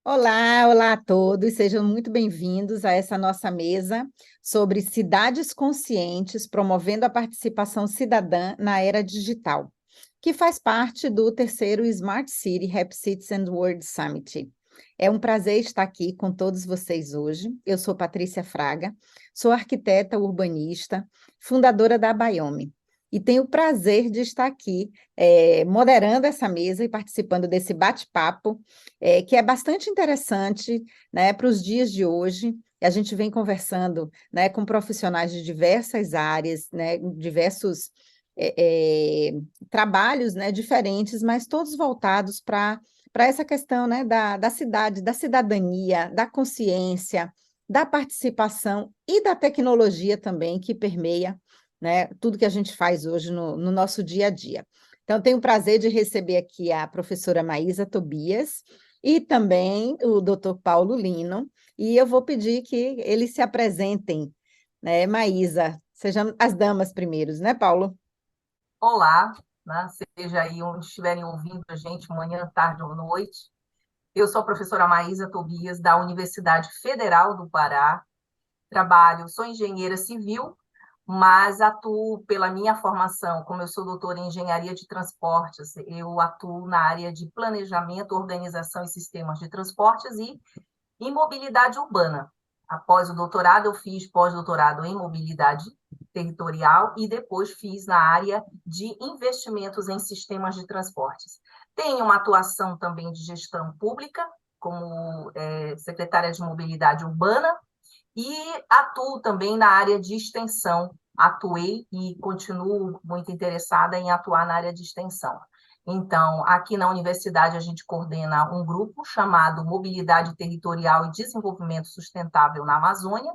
Olá a todos, sejam muito bem-vindos a essa nossa mesa sobre cidades conscientes promovendo a participação cidadã na era digital, que faz parte do terceiro Smart City Happy Cities and World Summit. É um prazer estar aqui com todos vocês hoje. Eu sou Patrícia Fraga, sou arquiteta urbanista, fundadora da Biome, e tenho o prazer de estar aqui moderando essa mesa e participando desse bate-papo que é bastante interessante, né, para os dias de hoje. A gente vem conversando, né, com profissionais de diversas áreas, né, diversos trabalhos, né, diferentes, mas todos voltados para essa questão, né, da cidade, da cidadania, da consciência, da participação e da tecnologia também, que permeia, né, tudo que a gente faz hoje no nosso dia a dia. Então, tenho o prazer de receber aqui a professora Maísa Tobias, e também o doutor Paulo Lino, e eu vou pedir que eles se apresentem, né, Maísa, sejam as damas primeiros, né, Paulo? Olá, né? Seja aí onde estiverem ouvindo a gente, manhã, tarde ou noite. Eu sou a professora Maísa Tobias, da Universidade Federal do Pará. Sou engenheira civil, mas atuo pela minha formação, como eu sou doutora em engenharia de transportes, eu atuo na área de planejamento, organização e sistemas de transportes e em mobilidade urbana. Após o doutorado, eu fiz pós-doutorado em mobilidade territorial e depois fiz na área de investimentos em sistemas de transportes. Tenho uma atuação também de gestão pública, como secretária de mobilidade urbana, e atuo também na área de extensão. Atuei e continuo muito interessada em atuar na área de extensão. Então, aqui na universidade, a gente coordena um grupo chamado Mobilidade Territorial e Desenvolvimento Sustentável na Amazônia,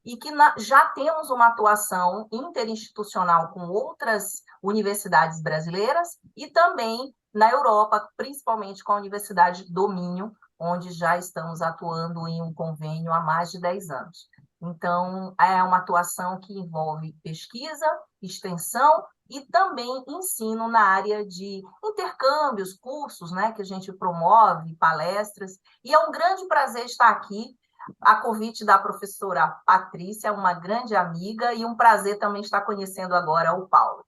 e que já temos uma atuação interinstitucional com outras universidades brasileiras e também na Europa, principalmente com a Universidade do Minho, onde já estamos atuando em um convênio há mais de 10 anos. Então, é uma atuação que envolve pesquisa, extensão e também ensino na área de intercâmbios, cursos, né, que a gente promove, palestras. E é um grande prazer estar aqui, a convite da professora Patrícia, uma grande amiga, e um prazer também estar conhecendo agora o Paulo.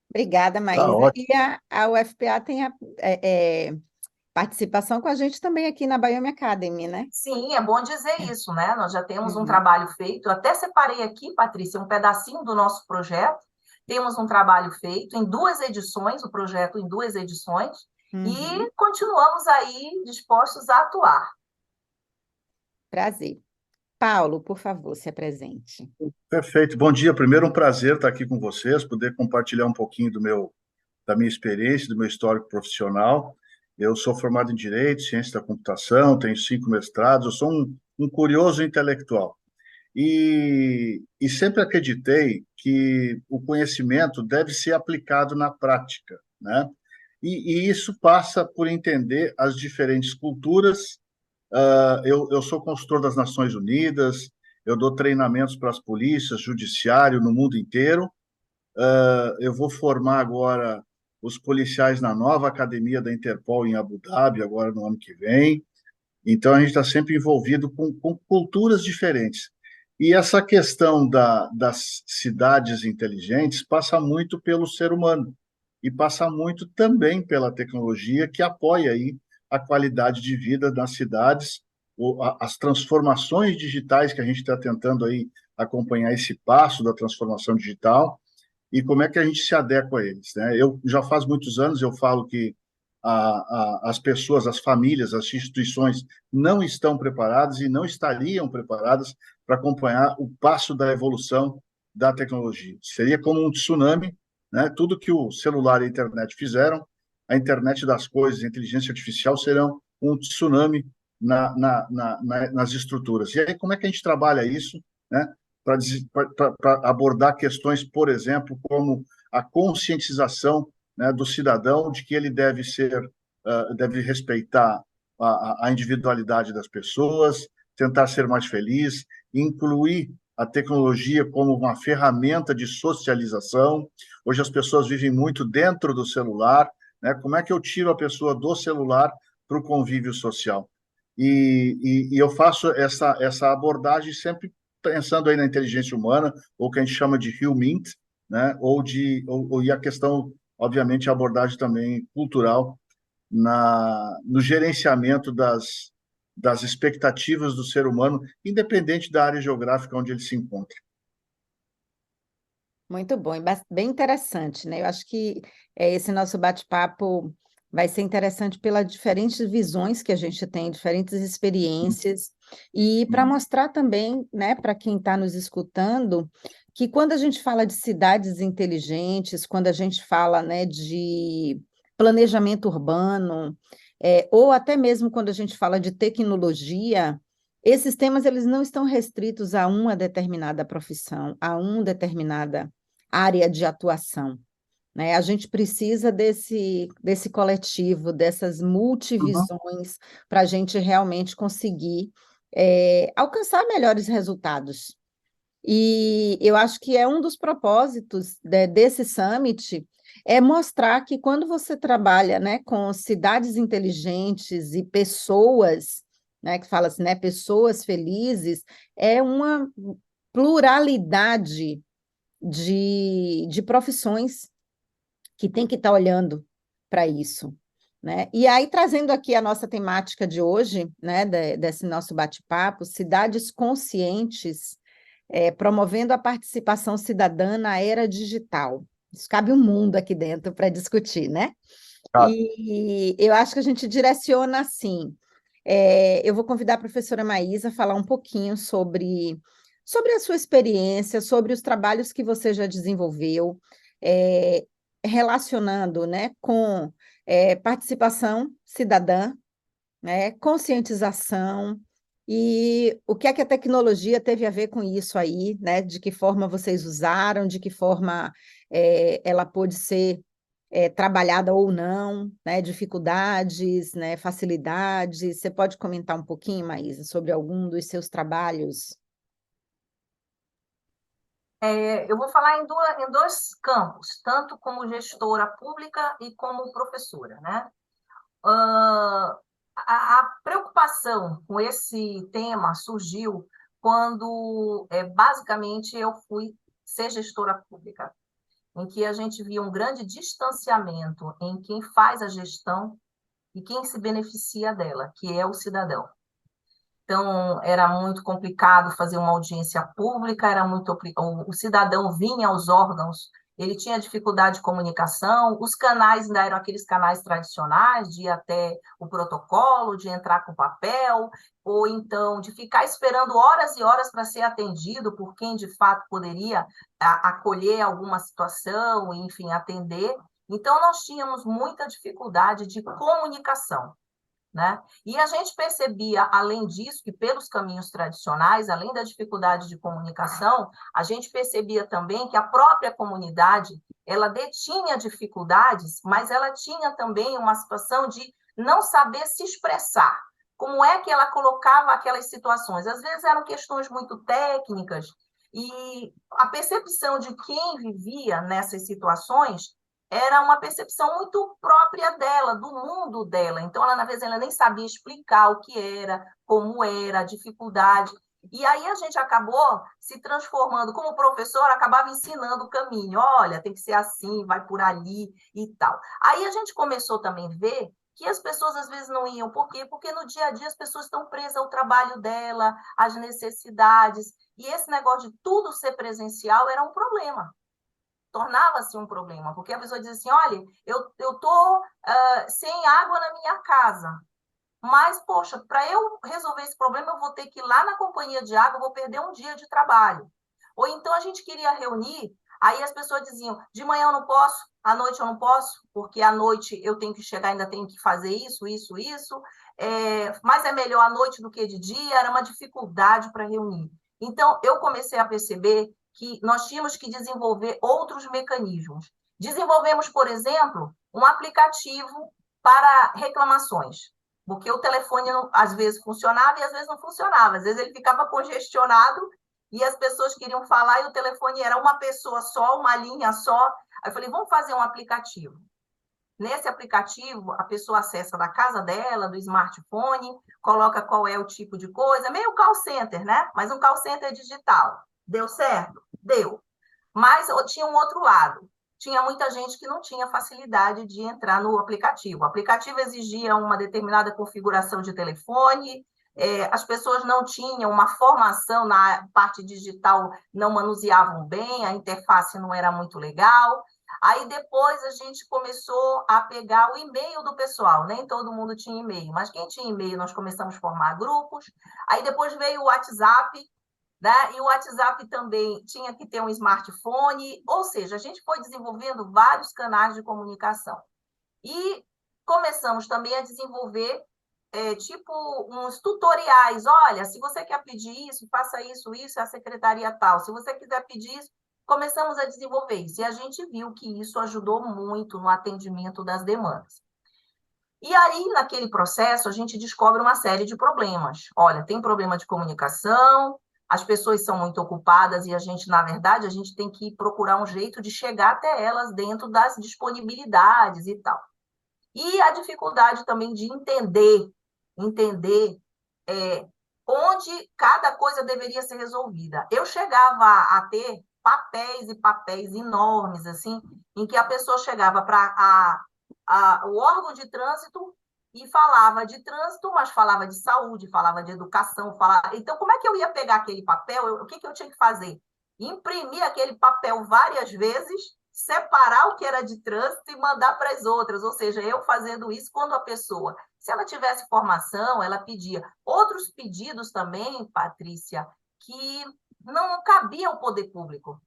Obrigada, Tá Maísa. ótimo. E a UFPA tem a participação com a gente também aqui na Biome Academy, né? Sim, é bom dizer isso, né? Nós já temos um Uhum. trabalho feito. Eu até separei aqui, Patrícia, um pedacinho do nosso projeto. Temos um trabalho feito em duas edições, o projeto em duas edições, Uhum. e continuamos aí dispostos a atuar. Prazer. Paulo, por favor, se apresente. Perfeito. Bom dia. Primeiro, um prazer estar aqui com vocês, poder compartilhar um pouquinho da minha experiência, do meu histórico profissional. Eu sou formado em Direito, Ciência da Computação, tenho 5 mestrados, eu sou um curioso intelectual. E sempre acreditei que o conhecimento deve ser aplicado na prática, né? E isso passa por entender as diferentes culturas. Eu sou consultor das Nações Unidas, eu dou treinamentos para as polícias, judiciário no mundo inteiro. Eu vou formar agora os policiais na nova academia da Interpol em Abu Dhabi, agora no ano que vem. Então, a gente está sempre envolvido com culturas diferentes. E essa questão das cidades inteligentes passa muito pelo ser humano e passa muito também pela tecnologia que apoia aí a qualidade de vida nas cidades, as transformações digitais que a gente está tentando aí acompanhar esse passo da transformação digital e como é que a gente se adequa a eles, né? Eu já faz muitos anos eu falo que as pessoas, as famílias, as instituições não estão preparadas e não estariam preparadas para acompanhar o passo da evolução da tecnologia. Seria como um tsunami, né? Tudo que o celular e a internet fizeram, a internet das coisas, a inteligência artificial serão um tsunami nas estruturas. E aí, como é que a gente trabalha isso, né? Para abordar questões, por exemplo, como a conscientização, né, do cidadão de que ele deve respeitar a individualidade das pessoas, tentar ser mais feliz, incluir a tecnologia como uma ferramenta de socialização. Hoje as pessoas vivem muito dentro do celular, né? Como é que eu tiro a pessoa do celular para o convívio social? e eu faço essa abordagem sempre pensando aí na inteligência humana, ou que a gente chama de HumInt, né? E a questão, obviamente, a abordagem também cultural no gerenciamento das expectativas do ser humano, independente da área geográfica onde ele se encontra. Muito bom, e bem interessante, né? Eu acho que esse nosso bate-papo vai ser interessante pelas diferentes visões que a gente tem, diferentes experiências, e para mostrar também, né, para quem está nos escutando, que quando a gente fala de cidades inteligentes, quando a gente fala, né, de planejamento urbano, ou até mesmo quando a gente fala de tecnologia, esses temas eles não estão restritos a uma determinada profissão, a uma determinada área de atuação, né? A gente precisa desse coletivo, dessas Uhum. multivisões, para a gente realmente conseguir alcançar melhores resultados. E eu acho que é um dos propósitos desse summit é mostrar que quando você trabalha, né, com cidades inteligentes e pessoas, né, que fala assim, né, pessoas felizes, é uma pluralidade de profissões que tem que estar olhando para isso, né? E aí, trazendo aqui a nossa temática de hoje, né, desse nosso bate-papo, cidades conscientes, promovendo a participação cidadã na era digital. Isso cabe um mundo aqui dentro para discutir, né? Tá. E eu acho que a gente direciona assim. Eu vou convidar a professora Maísa a falar um pouquinho sobre a sua experiência, sobre os trabalhos que você já desenvolveu, é, relacionando, né, com participação cidadã, né, conscientização, e o que é que a tecnologia teve a ver com isso aí, né? De que forma vocês usaram, de que forma ela pôde ser trabalhada ou não, né? Dificuldades, né? Facilidades. Você pode comentar um pouquinho, Maísa, sobre algum dos seus trabalhos? Eu vou falar em dois campos, tanto como gestora pública e como professora, né? A preocupação com esse tema surgiu quando, basicamente, eu fui ser gestora pública, em que a gente via um grande distanciamento em quem faz a gestão e quem se beneficia dela, que é o cidadão. Então, era muito complicado fazer uma audiência pública, o cidadão vinha aos órgãos, ele tinha dificuldade de comunicação, os canais ainda eram aqueles canais tradicionais, de ir até o protocolo, de entrar com papel, ou então de ficar esperando horas e horas para ser atendido por quem de fato poderia acolher alguma situação, enfim, atender. Então, nós tínhamos muita dificuldade de comunicação, né? E a gente percebia, além disso, que pelos caminhos tradicionais, além da dificuldade de comunicação, a gente percebia também que a própria comunidade, ela detinha dificuldades, mas ela tinha também uma situação de não saber se expressar. Como é que ela colocava aquelas situações? Às vezes eram questões muito técnicas, e a percepção de quem vivia nessas situações era uma percepção muito própria dela, do mundo dela. Então, ela, na vez, ela nem sabia explicar o que era, como era, a dificuldade. E aí a gente acabou se transformando, como professor, acabava ensinando o caminho. Olha, tem que ser assim, vai por ali e tal. Aí a gente começou também a ver que as pessoas às vezes não iam. Por quê? Porque no dia a dia as pessoas estão presas ao trabalho dela, às necessidades. E esse negócio de tudo ser presencial era um problema, tornava-se um problema, porque a pessoa diz assim, olha, eu estou sem água na minha casa, mas, poxa, para eu resolver esse problema, eu vou ter que ir lá na companhia de água, eu vou perder um dia de trabalho. Ou então a gente queria reunir, aí as pessoas diziam, de manhã eu não posso, à noite eu não posso, porque à noite eu tenho que chegar, ainda tenho que fazer isso, mas é melhor à noite do que de dia, era uma dificuldade para reunir. Então, eu comecei a perceber que nós tínhamos que desenvolver outros mecanismos. Desenvolvemos, por exemplo, um aplicativo para reclamações, porque o telefone às vezes funcionava e às vezes não funcionava. Às vezes ele ficava congestionado e as pessoas queriam falar e o telefone era uma pessoa só, uma linha só. Aí eu falei, vamos fazer um aplicativo. Nesse aplicativo, a pessoa acessa da casa dela, do smartphone, coloca qual é o tipo de coisa, meio call center, né? Mas um call center digital. Deu certo? Deu. Mas tinha um outro lado. Tinha muita gente que não tinha facilidade de entrar no aplicativo. O aplicativo exigia uma determinada configuração de telefone, as pessoas não tinham uma formação na parte digital, não manuseavam bem, a interface não era muito legal. Aí depois a gente começou a pegar o e-mail do pessoal, nem todo mundo tinha e-mail, mas quem tinha e-mail nós começamos a formar grupos. Aí depois veio o WhatsApp, né? E o WhatsApp também tinha que ter um smartphone, ou seja, a gente foi desenvolvendo vários canais de comunicação. E começamos também a desenvolver tipo uns tutoriais. Olha, se você quer pedir isso, faça isso, é a secretaria tal. Se você quiser pedir isso, começamos a desenvolver isso. E a gente viu que isso ajudou muito no atendimento das demandas. E aí, naquele processo, a gente descobre uma série de problemas. Olha, tem problema de comunicação, as pessoas são muito ocupadas e a gente, na verdade, a gente tem que procurar um jeito de chegar até elas dentro das disponibilidades e tal. E a dificuldade também de entender onde cada coisa deveria ser resolvida. Eu chegava a ter papéis e papéis enormes, assim, em que a pessoa chegava para o órgão de trânsito e falava de trânsito, mas falava de saúde, falava de educação, falava... Então, como é que eu ia pegar aquele papel? O que eu tinha que fazer? Imprimir aquele papel várias vezes, separar o que era de trânsito e mandar para as outras, ou seja, eu fazendo isso quando a pessoa, se ela tivesse formação, ela pedia. Outros pedidos também, Patrícia, que não cabia ao poder público,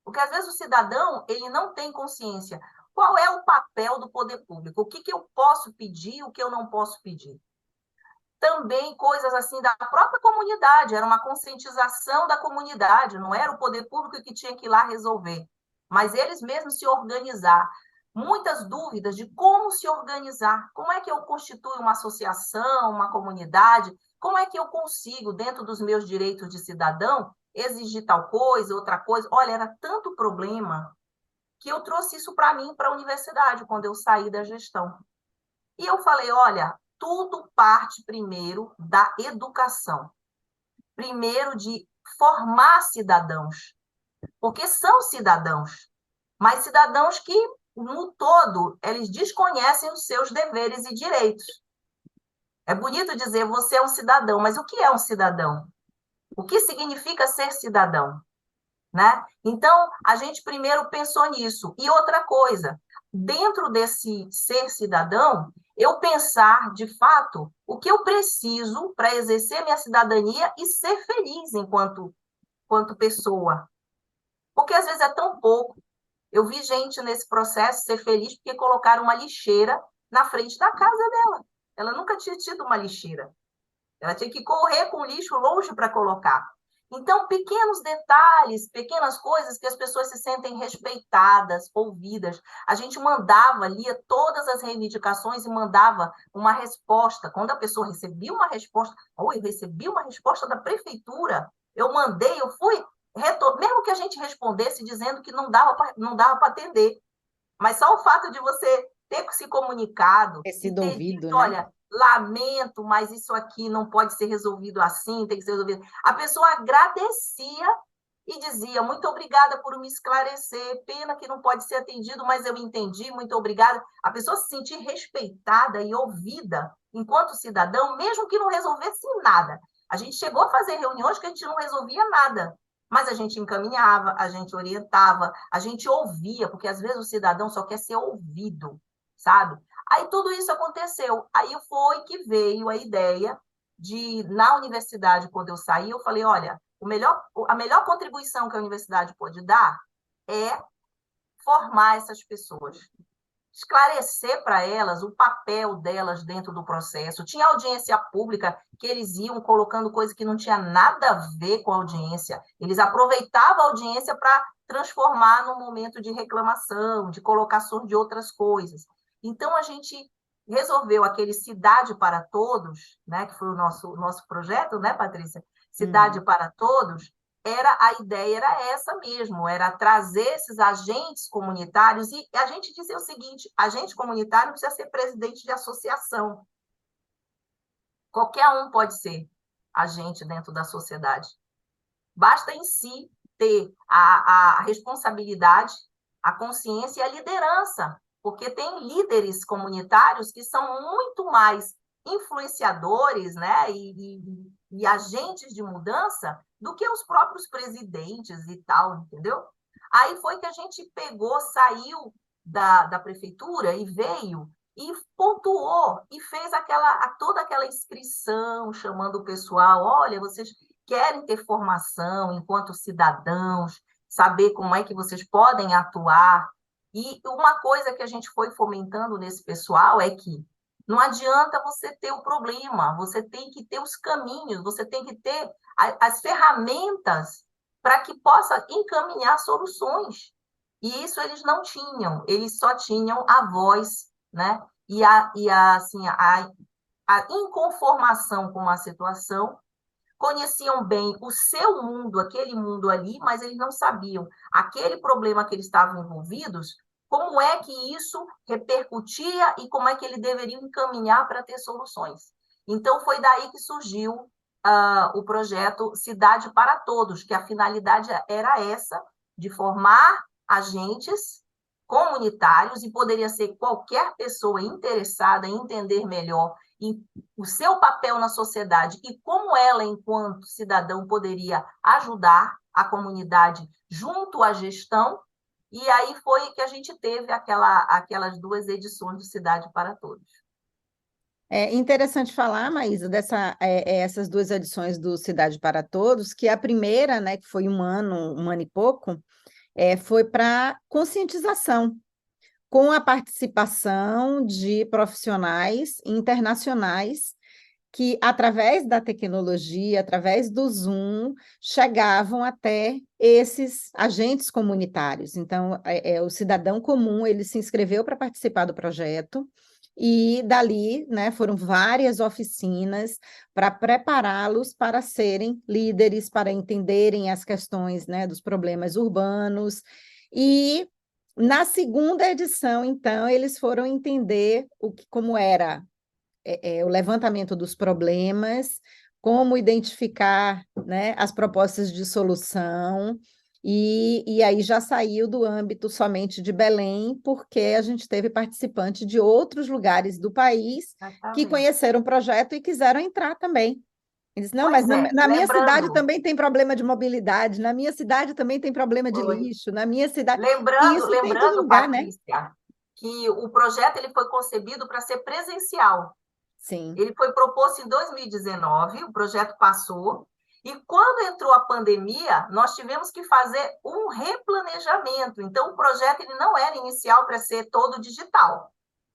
porque às vezes o cidadão ele não tem consciência. Qual é o papel do poder público? O que eu posso pedir, o que eu não posso pedir? Também coisas assim da própria comunidade, era uma conscientização da comunidade, não era o poder público que tinha que ir lá resolver, mas eles mesmos se organizar. Muitas dúvidas de como se organizar, como é que eu constituo uma associação, uma comunidade, como é que eu consigo, dentro dos meus direitos de cidadão, exigir tal coisa, outra coisa. Olha, era tanto problema que eu trouxe isso para mim, para a universidade, quando eu saí da gestão. E eu falei, olha, tudo parte primeiro da educação. Primeiro de formar cidadãos, porque são cidadãos, mas cidadãos que, no todo, eles desconhecem os seus deveres e direitos. É bonito dizer, você é um cidadão, mas o que é um cidadão? O que significa ser cidadão? Né? Então, a gente primeiro pensou nisso. E outra coisa, dentro desse ser cidadão, eu pensar, de fato, o que eu preciso para exercer minha cidadania e ser feliz enquanto pessoa. Porque, às vezes, é tão pouco. Eu vi gente nesse processo ser feliz porque colocaram uma lixeira na frente da casa dela. Ela nunca tinha tido uma lixeira. Ela tinha que correr com o lixo longe para colocar. Então, pequenos detalhes, pequenas coisas que as pessoas se sentem respeitadas, ouvidas. A gente mandava, lia todas as reivindicações e mandava uma resposta. Quando a pessoa recebia uma resposta, ou eu recebi uma resposta da prefeitura, eu mandei, eu fui, mesmo que a gente respondesse dizendo que não dava para atender, mas só o fato de você ter se comunicado, ter sido ouvido, dito, né? olha, lamento, mas isso aqui não pode ser resolvido assim, tem que ser resolvido. A pessoa agradecia e dizia, muito obrigada por me esclarecer, pena que não pode ser atendido, mas eu entendi, muito obrigada. A pessoa se sentir respeitada e ouvida enquanto cidadão, mesmo que não resolvesse nada. A gente chegou a fazer reuniões que a gente não resolvia nada, mas a gente encaminhava, a gente orientava, a gente ouvia, porque às vezes o cidadão só quer ser ouvido, sabe? Aí tudo isso aconteceu. Aí foi que veio a ideia de, na universidade, quando eu saí, eu falei, olha, a melhor contribuição que a universidade pode dar é formar essas pessoas, esclarecer para elas o papel delas dentro do processo. Tinha audiência pública que eles iam colocando coisa que não tinha nada a ver com a audiência. Eles aproveitavam a audiência para transformar num momento de reclamação, de colocação de outras coisas. Então, a gente resolveu aquele Cidade para Todos, né, que foi o nosso projeto, né, Patrícia? Cidade para Todos, a ideia era essa mesmo, era trazer esses agentes comunitários, e a gente dizia o seguinte: agente comunitário não precisa ser presidente de associação. Qualquer um pode ser agente dentro da sociedade. Basta em si ter a responsabilidade, a consciência e a liderança, porque tem líderes comunitários que são muito mais influenciadores, né, e agentes de mudança do que os próprios presidentes e tal, entendeu? Aí foi que a gente pegou, saiu da prefeitura e veio e pontuou e fez toda aquela inscrição, chamando o pessoal: olha, vocês querem ter formação enquanto cidadãos, saber como é que vocês podem atuar. E uma coisa que a gente foi fomentando nesse pessoal é que não adianta você ter o problema, você tem que ter os caminhos, você tem que ter as ferramentas para que possa encaminhar soluções. E isso eles não tinham, eles só tinham a voz, né? Assim, a inconformação com a situação, conheciam bem o seu mundo, aquele mundo ali, mas eles não sabiam aquele problema que eles estavam envolvidos, como é que isso repercutia e como é que ele deveria encaminhar para ter soluções. Então, foi daí que surgiu o projeto Cidade para Todos, que a finalidade era essa, de formar agentes comunitários, e poderia ser qualquer pessoa interessada em entender melhor o seu papel na sociedade e como ela, enquanto cidadão, poderia ajudar a comunidade junto à gestão. E aí foi que a gente teve aquelas 2 edições do Cidade para Todos. É interessante falar, Maísa, essas 2 edições do Cidade para Todos, que a primeira, né, que foi um ano e pouco, foi para conscientização, com a participação de profissionais internacionais que, através da tecnologia, através do Zoom, chegavam até esses agentes comunitários. Então, o cidadão comum, ele se inscreveu para participar do projeto, e dali, né, foram várias oficinas para prepará-los para serem líderes, para entenderem as questões, né, dos problemas urbanos. E na segunda edição, então, eles foram entender como era o levantamento dos problemas, como identificar, né, as propostas de solução, e aí já saiu do âmbito somente de Belém, porque a gente teve participantes de outros lugares do país que conheceram o projeto e quiseram entrar também. Eles, não, mas na minha cidade também tem problema de mobilidade, na minha cidade também tem problema de lixo, na minha cidade... Lembrando, Patrícia, né, que o projeto ele foi concebido para ser presencial. Sim. Ele foi proposto em 2019, o projeto passou, e quando entrou a pandemia, nós tivemos que fazer um replanejamento. Então, o projeto ele não era inicial para ser todo digital.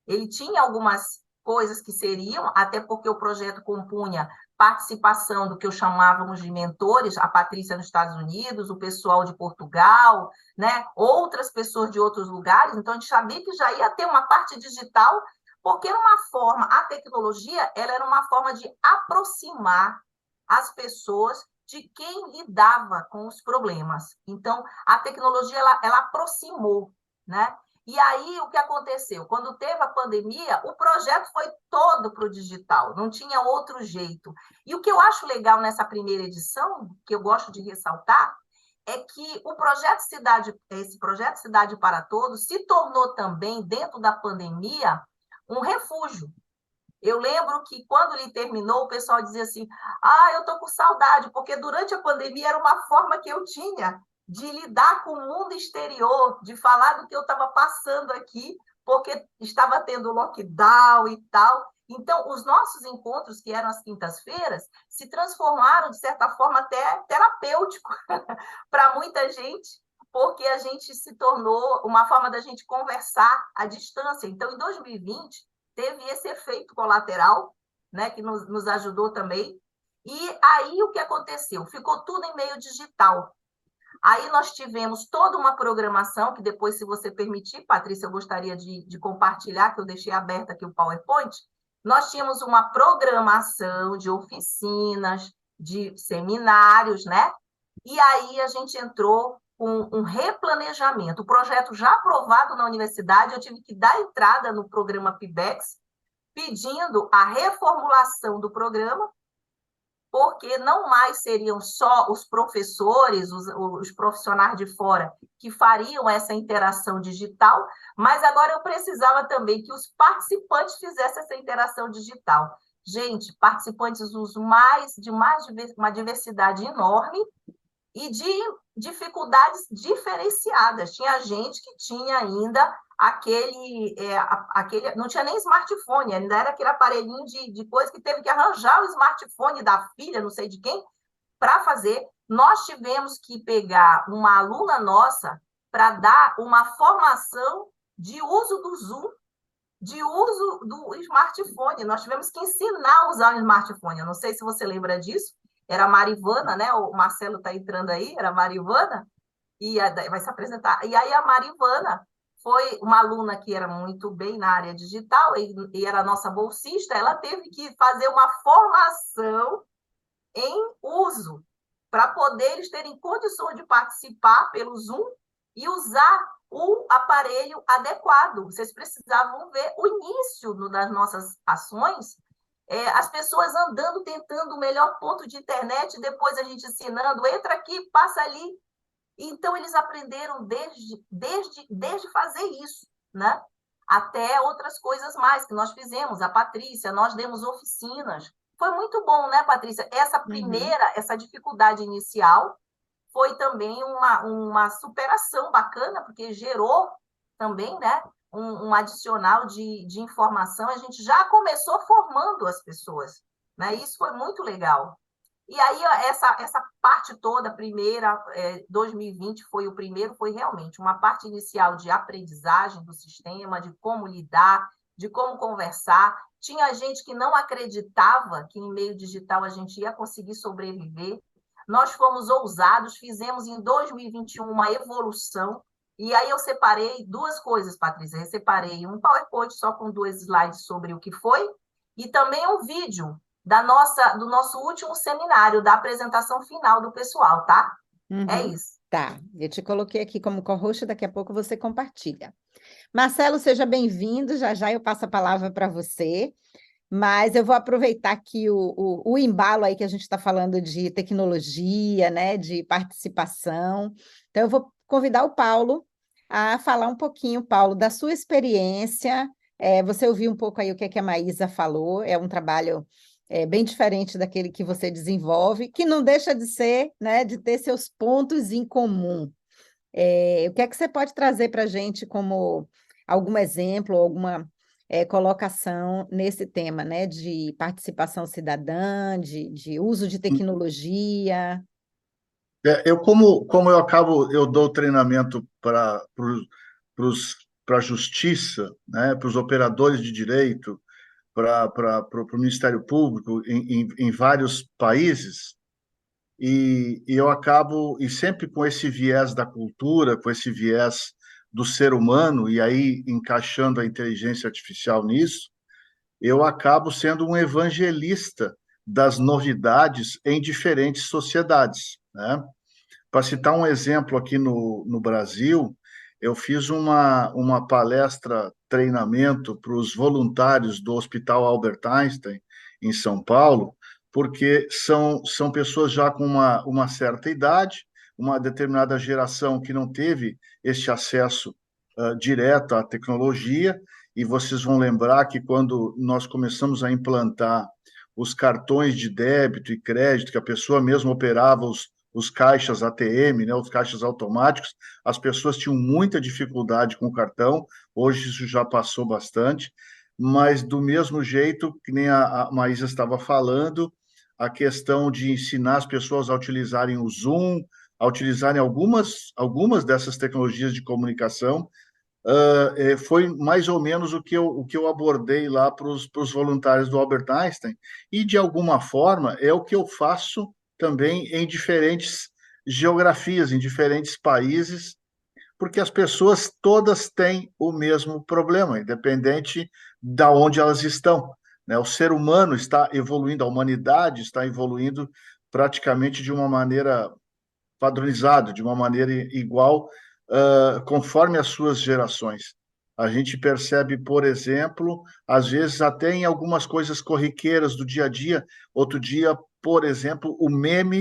Ele tinha algumas coisas que seriam, até porque o projeto compunha participação do que eu chamávamos de mentores, a Patrícia nos Estados Unidos, o pessoal de Portugal, né? Outras pessoas de outros lugares. Então, a gente sabia que já ia ter uma parte digital, porque a tecnologia ela era uma forma de aproximar as pessoas de quem lidava com os problemas. Então, a tecnologia ela aproximou, né? E aí, o que aconteceu? Quando teve a pandemia, o projeto foi todo para o digital, não tinha outro jeito. E o que eu acho legal nessa primeira edição, que eu gosto de ressaltar, é que esse projeto Cidade para Todos se tornou também, dentro da pandemia, um refúgio. Eu lembro que, quando ele terminou, o pessoal dizia assim: eu estou com saudade, porque durante a pandemia era uma forma que eu tinha de lidar com o mundo exterior, de falar do que eu estava passando aqui, porque estava tendo lockdown e tal. Então, os nossos encontros, que eram às quintas-feiras, se transformaram, de certa forma, até terapêutico para muita gente, porque a gente se tornou uma forma da gente conversar à distância. Então, em 2020, teve esse efeito colateral, né, que nos ajudou também. E aí, o que aconteceu? Ficou tudo em meio digital. Aí nós tivemos toda uma programação, que depois, se você permitir, Patrícia, eu gostaria de compartilhar, que eu deixei aberto aqui o PowerPoint. Nós tínhamos uma programação de oficinas, de seminários, né? e aí a gente entrou com um replanejamento. O projeto já aprovado na universidade, eu tive que dar entrada no programa PIBEX, pedindo a reformulação do programa, porque não mais seriam só os professores, os profissionais de fora que fariam essa interação digital, mas agora eu precisava também que os participantes fizessem essa interação digital. Gente, participantes de uma diversidade enorme e de dificuldades diferenciadas. Tinha gente que tinha ainda aquele não tinha nem smartphone, ainda era aquele aparelhinho de coisa que teve que arranjar o smartphone da filha, não sei de quem, para fazer. Nós tivemos que pegar uma aluna nossa para dar uma formação de uso do Zoom, de uso do smartphone. Nós tivemos que ensinar a usar o smartphone. Eu não sei se você lembra disso. Era a Marivana, né? O Marcelo está entrando aí, era a Marivana, e vai se apresentar. E aí a Marivana foi uma aluna que era muito bem na área digital e era nossa bolsista. Ela teve que fazer uma formação em uso para poder eles terem condições de participar pelo Zoom e usar o aparelho adequado. Vocês precisavam ver o início das nossas ações, as pessoas andando, tentando o melhor ponto de internet, depois a gente ensinando, entra aqui, passa ali. Então, eles aprenderam desde fazer isso, né? Até outras coisas mais que nós fizemos. A Patrícia, nós demos oficinas. Foi muito bom, né, Patrícia? Essa primeira, essa dificuldade inicial foi também uma superação bacana, porque gerou também, né, um adicional de informação. A gente já começou formando as pessoas, né? Isso foi muito legal. E aí, essa parte toda, primeira, 2020 foi o primeiro, foi realmente uma parte inicial de aprendizagem do sistema, de como lidar, de como conversar. Tinha gente que não acreditava que em meio digital a gente ia conseguir sobreviver. Nós fomos ousados, fizemos em 2021 uma evolução. E aí eu separei duas coisas, Patrícia. Eu separei um PowerPoint só com 2 slides sobre o que foi e também um vídeo do nosso último seminário, da apresentação final do pessoal, tá? É isso. Tá, eu te coloquei aqui como co-host, daqui a pouco você compartilha. Marcelo, seja bem-vindo, já já eu passo a palavra para você, mas eu vou aproveitar aqui o embalo aí que a gente está falando de tecnologia, né, de participação. Então, eu vou convidar o Paulo a falar um pouquinho, Paulo, da sua experiência. Você ouviu um pouco aí o que é que a Maísa falou, é um trabalho bem diferente daquele que você desenvolve, que não deixa de ser, né, de ter seus pontos em comum. O que é que você pode trazer para a gente como algum exemplo, alguma colocação nesse tema, né, de participação cidadã, de uso de tecnologia? Eu dou treinamento para a justiça, né, para os operadores de direito, para o Ministério Público em vários países, e eu acabo, e sempre com esse viés da cultura, com esse viés do ser humano, e aí encaixando a inteligência artificial nisso, eu acabo sendo um evangelista das novidades em diferentes sociedades, né? Para citar um exemplo aqui no Brasil, eu fiz uma palestra, treinamento para os voluntários do Hospital Albert Einstein, em São Paulo, porque são pessoas já com uma certa idade, uma determinada geração que não teve este acesso direto à tecnologia, e vocês vão lembrar que quando nós começamos a implantar os cartões de débito e crédito, que a pessoa mesmo operava os caixas ATM, né, os caixas automáticos, as pessoas tinham muita dificuldade com o cartão, hoje isso já passou bastante, mas do mesmo jeito que nem a Maísa estava falando, a questão de ensinar as pessoas a utilizarem o Zoom, a utilizarem algumas dessas tecnologias de comunicação, foi mais ou menos o que eu abordei lá para os voluntários do Albert Einstein, e de alguma forma é o que eu faço também em diferentes geografias, em diferentes países, porque as pessoas todas têm o mesmo problema, independente de onde elas estão, né? O ser humano está evoluindo, a humanidade está evoluindo praticamente de uma maneira padronizado, de uma maneira igual, conforme as suas gerações. A gente percebe, por exemplo, às vezes até em algumas coisas corriqueiras do dia a dia. Outro dia, por exemplo,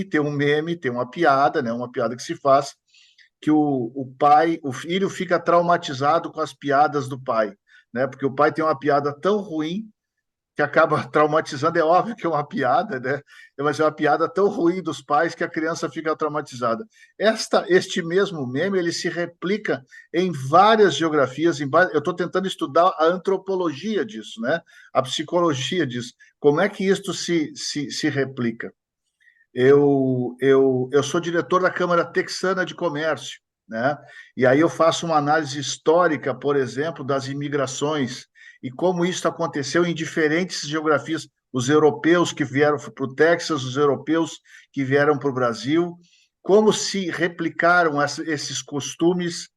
tem um meme, tem uma piada, né? Uma piada que se faz, que o filho fica traumatizado com as piadas do pai, né? Porque o pai tem uma piada tão ruim que acaba traumatizando. É óbvio que é uma piada, né? Mas é uma piada tão ruim dos pais que a criança fica traumatizada. Este mesmo meme, ele se replica em várias geografias. Eu estou tentando estudar a antropologia disso, né? A psicologia disso. Como é que isto se replica? Eu sou diretor da Câmara Texana de Comércio, né? E aí eu faço uma análise histórica, por exemplo, das imigrações e como isso aconteceu em diferentes geografias. Os europeus que vieram para o Texas, os europeus que vieram para o Brasil, como se replicaram esses costumes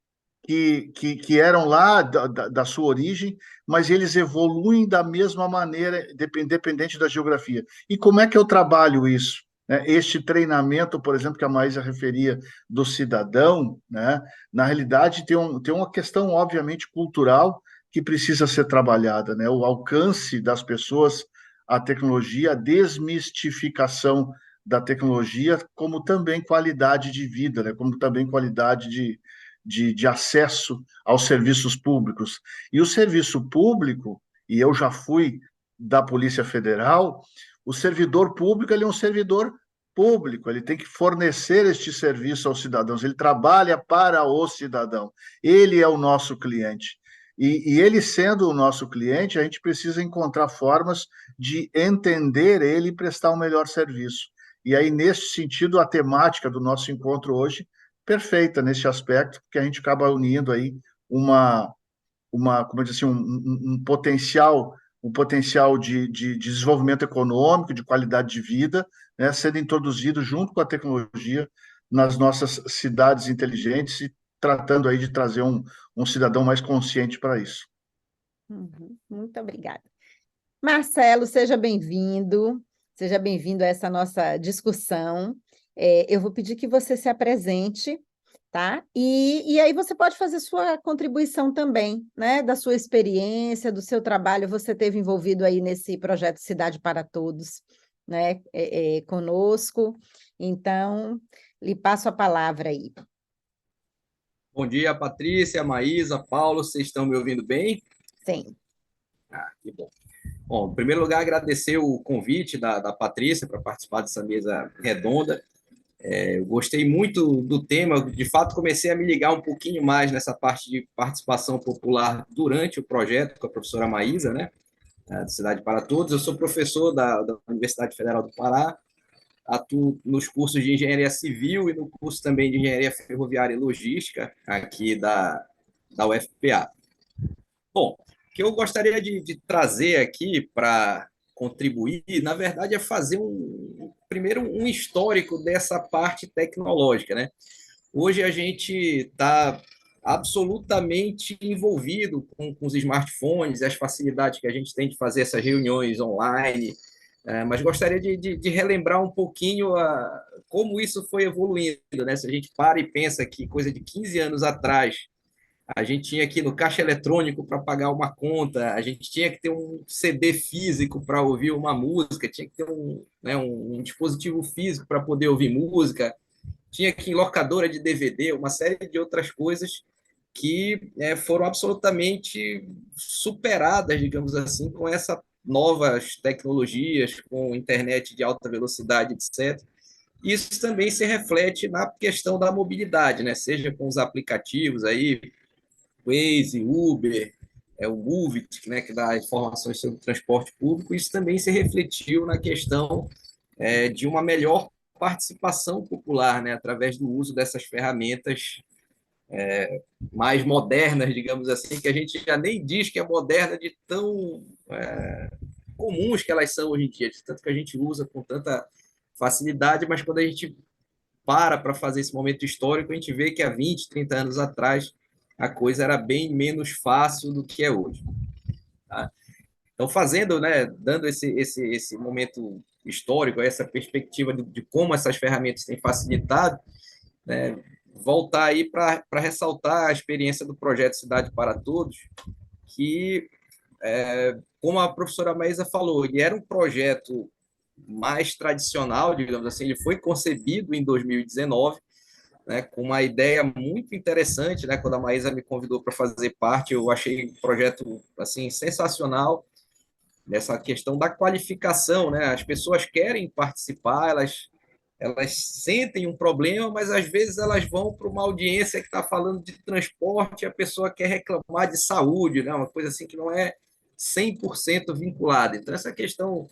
que eram lá da sua origem, mas eles evoluem da mesma maneira, independente da geografia. E como é que eu trabalho isso? Né? Este treinamento, por exemplo, que a Maísa referia do cidadão, né? Na realidade, tem uma questão, obviamente, cultural que precisa ser trabalhada, né? O alcance das pessoas à tecnologia, a desmistificação da tecnologia, como também qualidade de vida, né? Como também qualidade de acesso aos serviços públicos. E o serviço público, e eu já fui da Polícia Federal, o servidor público ele é um servidor público, ele tem que fornecer este serviço aos cidadãos, ele trabalha para o cidadão, ele é o nosso cliente. E ele sendo o nosso cliente, a gente precisa encontrar formas de entender ele e prestar um melhor serviço. E aí, nesse sentido, a temática do nosso encontro hoje perfeita nesse aspecto, porque a gente acaba unindo aí como eu disse, um potencial de desenvolvimento econômico, de qualidade de vida, né, sendo introduzido junto com a tecnologia nas nossas cidades inteligentes e tratando aí de trazer um cidadão mais consciente para isso. Muito obrigada. Marcelo, seja bem-vindo a essa nossa discussão. Eu vou pedir que você se apresente, tá? E aí você pode fazer sua contribuição também, né? Da sua experiência, do seu trabalho, você teve envolvido aí nesse projeto Cidade para Todos, né? Conosco. Então, lhe passo a palavra aí. Bom dia, Patrícia, Maísa, Paulo, vocês estão me ouvindo bem? Sim. Que bom. Bom, em primeiro lugar, agradecer o convite da Patrícia para participar dessa mesa redonda. Eu gostei muito do tema, de fato, comecei a me ligar um pouquinho mais nessa parte de participação popular durante o projeto com a professora Maísa, né, da Cidade para Todos. Eu sou professor da Universidade Federal do Pará, atuo nos cursos de Engenharia Civil e no curso também de Engenharia Ferroviária e Logística, aqui da UFPA. Bom, o que eu gostaria de trazer aqui para contribuir, na verdade, é fazer primeiro um histórico dessa parte tecnológica, né? Hoje a gente está absolutamente envolvido com os smartphones, as facilidades que a gente tem de fazer essas reuniões online, mas gostaria de relembrar um pouquinho como isso foi evoluindo, né? Se a gente para e pensa que coisa de 15 anos atrás a gente tinha que ir no caixa eletrônico para pagar uma conta, a gente tinha que ter um CD físico para ouvir uma música, tinha que ter um dispositivo físico para poder ouvir música, tinha que ir em locadora de DVD, uma série de outras coisas que foram absolutamente superadas, digamos assim, com essas novas tecnologias, com internet de alta velocidade, etc. Isso também se reflete na questão da mobilidade, né? Seja com os aplicativos aí, Waze, Uber, o Movit, né, que dá informações sobre o transporte público. Isso também se refletiu na questão de uma melhor participação popular, né, através do uso dessas ferramentas mais modernas, digamos assim, que a gente já nem diz que é moderna de tão comuns que elas são hoje em dia, de tanto que a gente usa com tanta facilidade, mas quando a gente para fazer esse momento histórico, a gente vê que há 20, 30 anos atrás a coisa era bem menos fácil do que é hoje. Tá? Então, fazendo, né, dando esse momento histórico, essa perspectiva de como essas ferramentas têm facilitado, né, voltar aí para ressaltar a experiência do projeto Cidade para Todos, que, como a professora Maísa falou, ele era um projeto mais tradicional, digamos assim, ele foi concebido em 2019, né, com uma ideia muito interessante, né, quando a Maísa me convidou para fazer parte, eu achei um projeto assim sensacional, nessa questão da qualificação, né, as pessoas querem participar, elas sentem um problema, mas às vezes elas vão para uma audiência que está falando de transporte, e a pessoa quer reclamar de saúde, né, uma coisa assim que não é 100% vinculada. Então, essa questão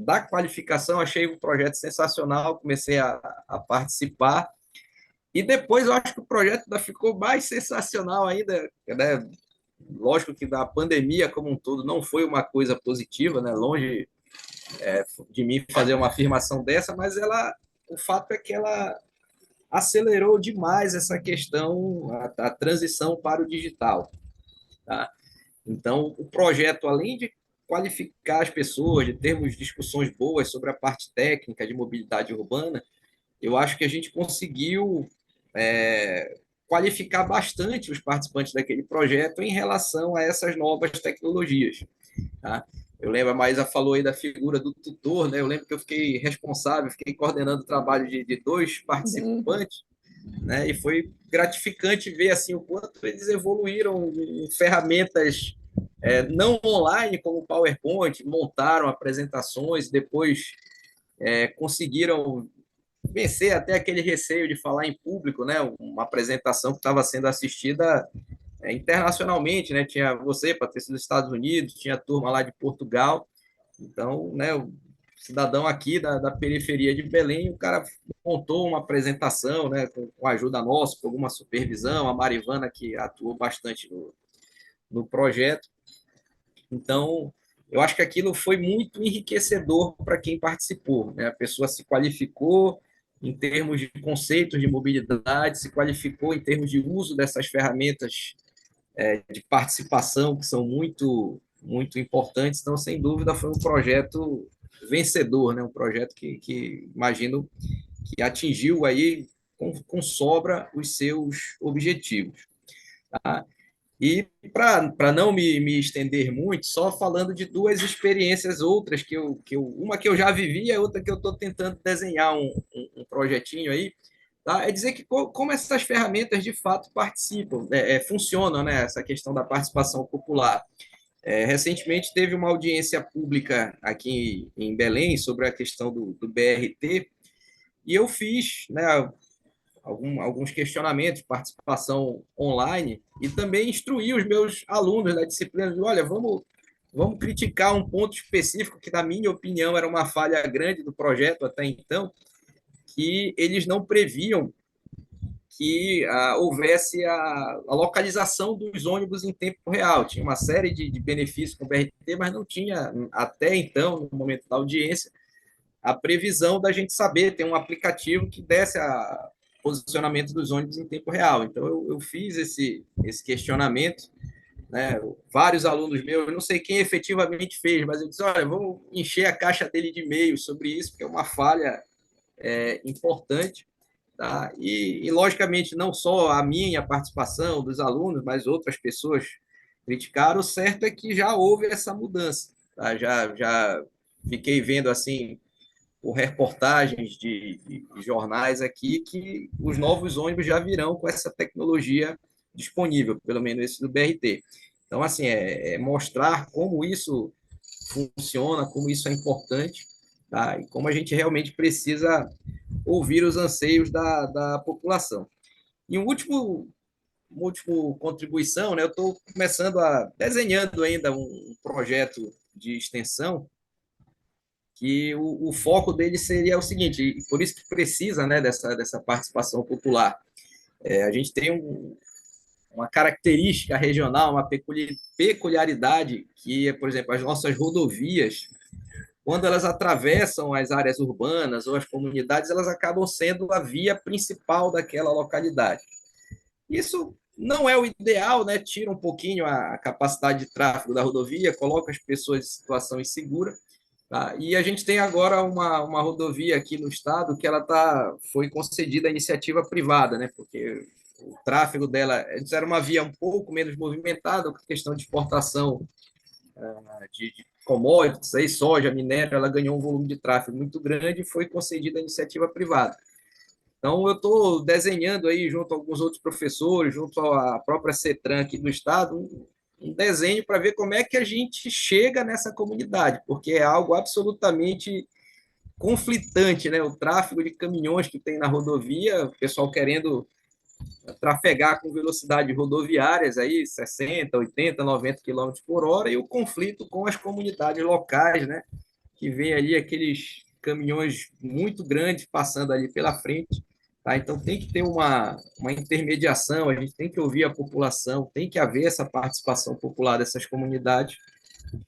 da qualificação, achei um projeto sensacional, comecei a participar, e depois eu acho que o projeto ainda ficou mais sensacional ainda, né? Lógico que da pandemia como um todo não foi uma coisa positiva, né? Longe de mim fazer uma afirmação dessa, mas o fato é que ela acelerou demais essa questão, a transição para o digital, tá? Então, o projeto, além de qualificar as pessoas, de termos discussões boas sobre a parte técnica de mobilidade urbana, eu acho que a gente conseguiu qualificar bastante os participantes daquele projeto em relação a essas novas tecnologias, tá? Eu lembro, a Maísa falou aí da figura do tutor, né? Eu lembro que eu fiquei responsável, fiquei coordenando o trabalho de dois participantes, né? E foi gratificante ver assim o quanto eles evoluíram em ferramentas não online, como o PowerPoint, montaram apresentações, depois conseguiram vencer até aquele receio de falar em público, né? Uma apresentação que estava sendo assistida internacionalmente, né? Tinha você, Patrícia, dos Estados Unidos, tinha a turma lá de Portugal. Então, né, o cidadão aqui da periferia de Belém, o cara montou uma apresentação, né, com a ajuda nossa, com alguma supervisão, a Marivana, que atuou bastante no projeto. Então, eu acho que aquilo foi muito enriquecedor para quem participou, né? A pessoa se qualificou em termos de conceitos de mobilidade, se qualificou em termos de uso dessas ferramentas de participação, que são muito, muito importantes. Então, sem dúvida, foi um projeto vencedor, né? Um projeto que imagino que atingiu aí com sobra os seus objetivos. Tá? E para não me estender muito, só falando de duas experiências outras, uma que eu já vivi e a outra que eu estou tentando desenhar um projetinho aí, tá? É dizer que como essas ferramentas de fato participam, funcionam, né? Essa questão da participação popular. Recentemente teve uma audiência pública aqui em Belém sobre a questão do BRT, e eu fiz, né, alguns questionamentos, participação online, e também instruir os meus alunos da disciplina de, olha, vamos criticar um ponto específico que, na minha opinião, era uma falha grande do projeto até então, que eles não previam que houvesse a localização dos ônibus em tempo real. Tinha uma série de benefícios com o BRT, mas não tinha, até então, no momento da audiência, a previsão da gente saber ter um aplicativo que desse a posicionamento dos ônibus em tempo real. Então, eu fiz esse questionamento, né? Vários alunos meus, eu não sei quem efetivamente fez, mas eu disse, olha, vamos encher a caixa dele de e-mails sobre isso, porque é uma falha importante. Tá? Logicamente, não só a minha participação dos alunos, mas outras pessoas criticaram. O certo é que já houve essa mudança. Tá? Já fiquei vendo assim por reportagens de jornais aqui que os novos ônibus já virão com essa tecnologia disponível, pelo menos esse do BRT. Então, assim, mostrar como isso funciona, como isso é importante, tá? E como a gente realmente precisa ouvir os anseios da população. E uma última contribuição, né? Eu estou desenhando ainda um projeto de extensão que o foco dele seria o seguinte, e por isso que precisa, né, dessa participação popular. A gente tem uma característica regional, uma peculiaridade que, por exemplo, as nossas rodovias, quando elas atravessam as áreas urbanas ou as comunidades, elas acabam sendo a via principal daquela localidade. Isso não é o ideal, né? Tira um pouquinho a capacidade de tráfego da rodovia, coloca as pessoas em situação insegura, Tá? E a gente tem agora uma rodovia aqui no estado que foi concedida à iniciativa privada, né? Porque o tráfego dela antes era uma via um pouco menos movimentada, com questão de exportação de commodities, aí, soja, minério, ela ganhou um volume de tráfego muito grande e foi concedida à iniciativa privada. Então, eu estou desenhando aí, junto a alguns outros professores, junto à própria CETRAN aqui do estado, um desenho para ver como é que a gente chega nessa comunidade, porque é algo absolutamente conflitante, né? O tráfego de caminhões que tem na rodovia, o pessoal querendo trafegar com velocidade rodoviárias aí 60, 80, 90 quilômetros por hora e o conflito com as comunidades locais, né? Que vem ali aqueles caminhões muito grandes passando ali pela frente. Tá? Então tem que ter uma intermediação, a gente tem que ouvir a população, tem que haver essa participação popular dessas comunidades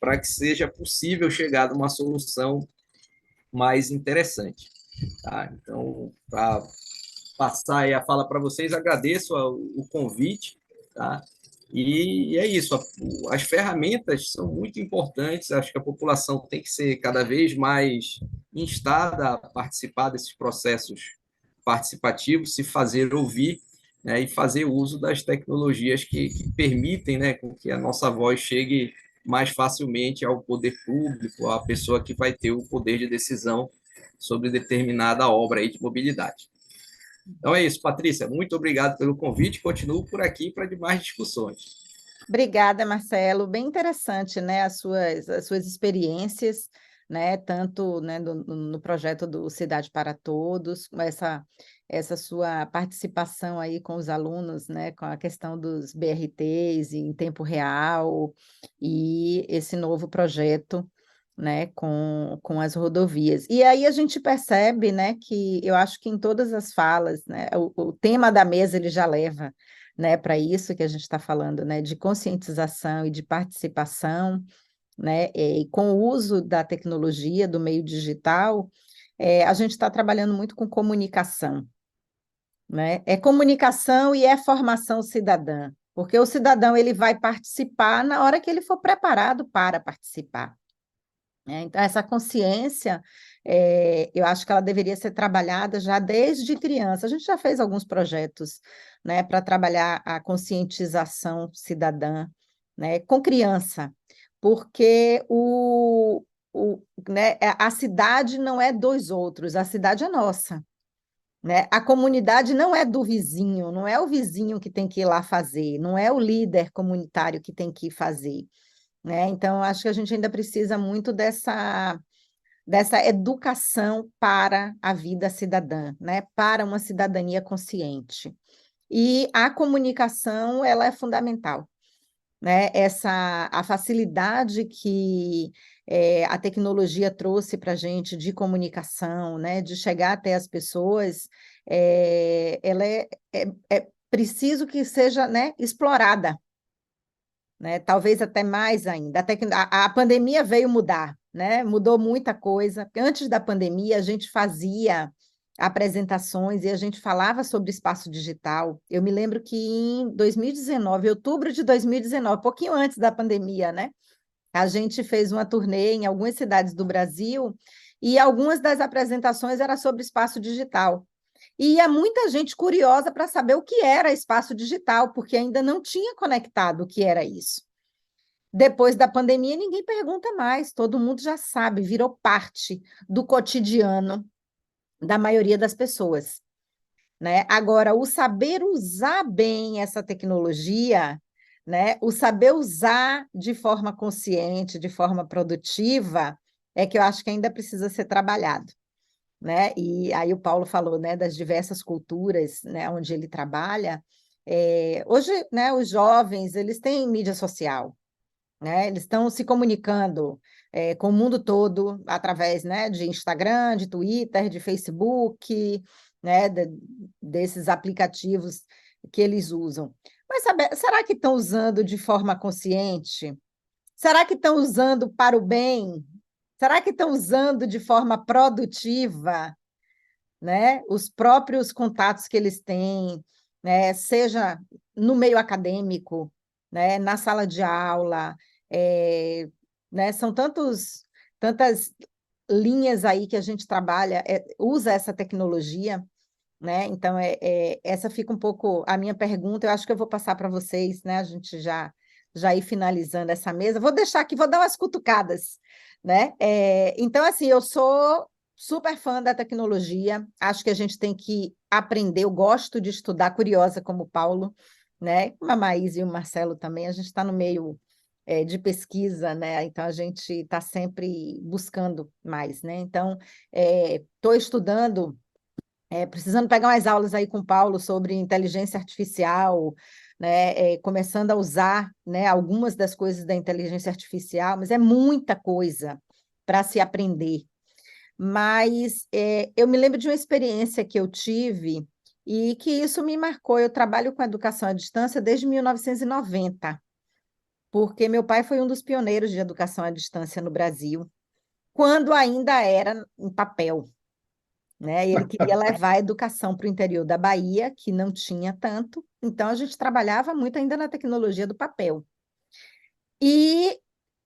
para que seja possível chegar a uma solução mais interessante. Tá? Então, para passar aí a fala para vocês, agradeço o convite, tá? E é isso, as ferramentas são muito importantes, acho que a população tem que ser cada vez mais instada a participar desses processos participativos, se fazer ouvir, né, e fazer uso das tecnologias que permitem, né, com que a nossa voz chegue mais facilmente ao poder público, à pessoa que vai ter o poder de decisão sobre determinada obra aí de mobilidade. Então é isso, Patrícia. Muito obrigado pelo convite. Continuo por aqui para demais discussões. Obrigada, Marcelo. Bem interessante, né, as suas experiências, né, tanto, né, no projeto do Cidade para Todos, com essa sua participação aí com os alunos, né, com a questão dos BRTs em tempo real e esse novo projeto, né, com as rodovias. E aí a gente percebe, né, que eu acho que em todas as falas, né, o tema da mesa ele já leva, né, para isso que a gente está falando, né, de conscientização e de participação, né, e com o uso da tecnologia, do meio digital, a gente está trabalhando muito com comunicação, né, é comunicação e é formação cidadã, porque o cidadão ele vai participar na hora que ele for preparado para participar. Então, essa consciência, eu acho que ela deveria ser trabalhada já desde criança. A gente já fez alguns projetos, né, para trabalhar a conscientização cidadã, né, com criança, porque né, a cidade não é dos outros, a cidade é nossa. Né? A comunidade não é do vizinho, não é o vizinho que tem que ir lá fazer, não é o líder comunitário que tem que ir fazer. Né? Então, acho que a gente ainda precisa muito dessa educação para a vida cidadã, né? Para uma cidadania consciente. E a comunicação, ela é fundamental, né? A facilidade que a tecnologia trouxe para a gente de comunicação, né? De chegar até as pessoas, ela é preciso que seja, né, explorada, né? Talvez até mais ainda. Até que a pandemia veio mudar, né? Mudou muita coisa. Antes da pandemia, a gente fazia apresentações e a gente falava sobre espaço digital. Eu me lembro que em 2019, outubro de 2019, pouquinho antes da pandemia, né? A gente fez uma turnê em algumas cidades do Brasil e algumas das apresentações eram sobre espaço digital. E ia muita gente curiosa para saber o que era espaço digital, porque ainda não tinha conectado o que era isso. Depois da pandemia, ninguém pergunta mais, todo mundo já sabe, virou parte do cotidiano da maioria das pessoas. Né? Agora, o saber usar bem essa tecnologia, né? O saber usar de forma consciente, de forma produtiva, é que eu acho que ainda precisa ser trabalhado. Né? E aí o Paulo falou, né, das diversas culturas, né, onde ele trabalha. Hoje, né, os jovens eles têm mídia social, né? Eles estão se comunicando com o mundo todo através, né, de Instagram, de Twitter, de Facebook, né, desses aplicativos que eles usam. Mas será que estão usando de forma consciente? Será que estão usando para o bem? Será que estão usando de forma produtiva, né? Os próprios contatos que eles têm, né? Seja no meio acadêmico, né? Na sala de aula, né? São tantas linhas aí que a gente trabalha, usa essa tecnologia, né? Então, essa fica um pouco a minha pergunta. Eu acho que eu vou passar para vocês, né? A gente já ir finalizando essa mesa. Vou deixar aqui, vou dar umas cutucadas, né? Então, assim, eu sou super fã da tecnologia, acho que a gente tem que aprender, eu gosto de estudar, curiosa como o Paulo, né? Como a Maís e o Marcelo também, a gente está no meio de pesquisa, né? Então a gente está sempre buscando mais, né? Então, estou estudando, precisando pegar umas aulas aí com o Paulo sobre inteligência artificial, né? Começando a usar, né, algumas das coisas da inteligência artificial, mas é muita coisa para se aprender. Mas eu me lembro de uma experiência que eu tive e que isso me marcou. Eu trabalho com educação à distância desde 1990, porque meu pai foi um dos pioneiros de educação à distância no Brasil, quando ainda era em papel, né? Ele queria levar a educação para o interior da Bahia, que não tinha tanto, então a gente trabalhava muito ainda na tecnologia do papel. E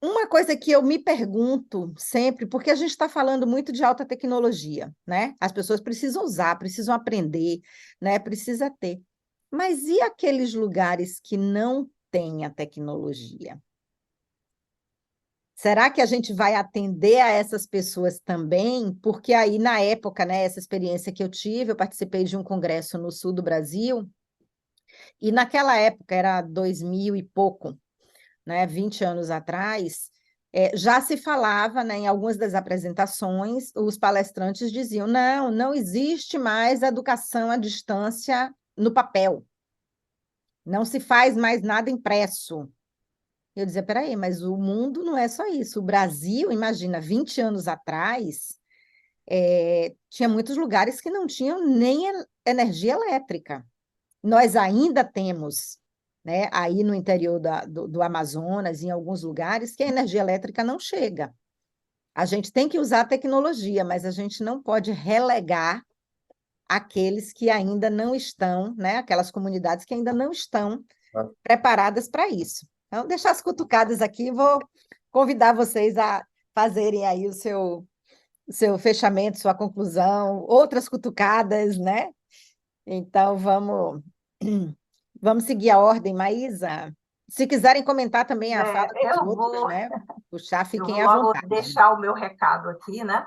uma coisa que eu me pergunto sempre, porque a gente está falando muito de alta tecnologia, né? As pessoas precisam usar, precisam aprender, né? Precisa ter. Mas e aqueles lugares que não têm a tecnologia? Será que a gente vai atender a essas pessoas também? Porque aí, na época, né, essa experiência que eu tive, eu participei de um congresso no sul do Brasil, e naquela época, era 2000 e pouco, né, 20 anos atrás, já se falava, né, em algumas das apresentações, os palestrantes diziam, não existe mais educação à distância no papel, não se faz mais nada impresso. Eu dizia, peraí, mas o mundo não é só isso. O Brasil, imagina, 20 anos atrás, tinha muitos lugares que não tinham nem energia elétrica. Nós ainda temos, né, aí no interior do Amazonas, em alguns lugares, que a energia elétrica não chega. A gente tem que usar a tecnologia, mas a gente não pode relegar aqueles que ainda não estão, né, aquelas comunidades que ainda não estão preparadas para isso. Então, deixar as cutucadas aqui, vou convidar vocês a fazerem aí o seu fechamento, sua conclusão, outras cutucadas, né? Então, vamos seguir a ordem, Maísa. Se quiserem comentar também a fala dos outros, né? Puxar, Eu fiquem vou à logo vontade. deixar o meu recado aqui, né?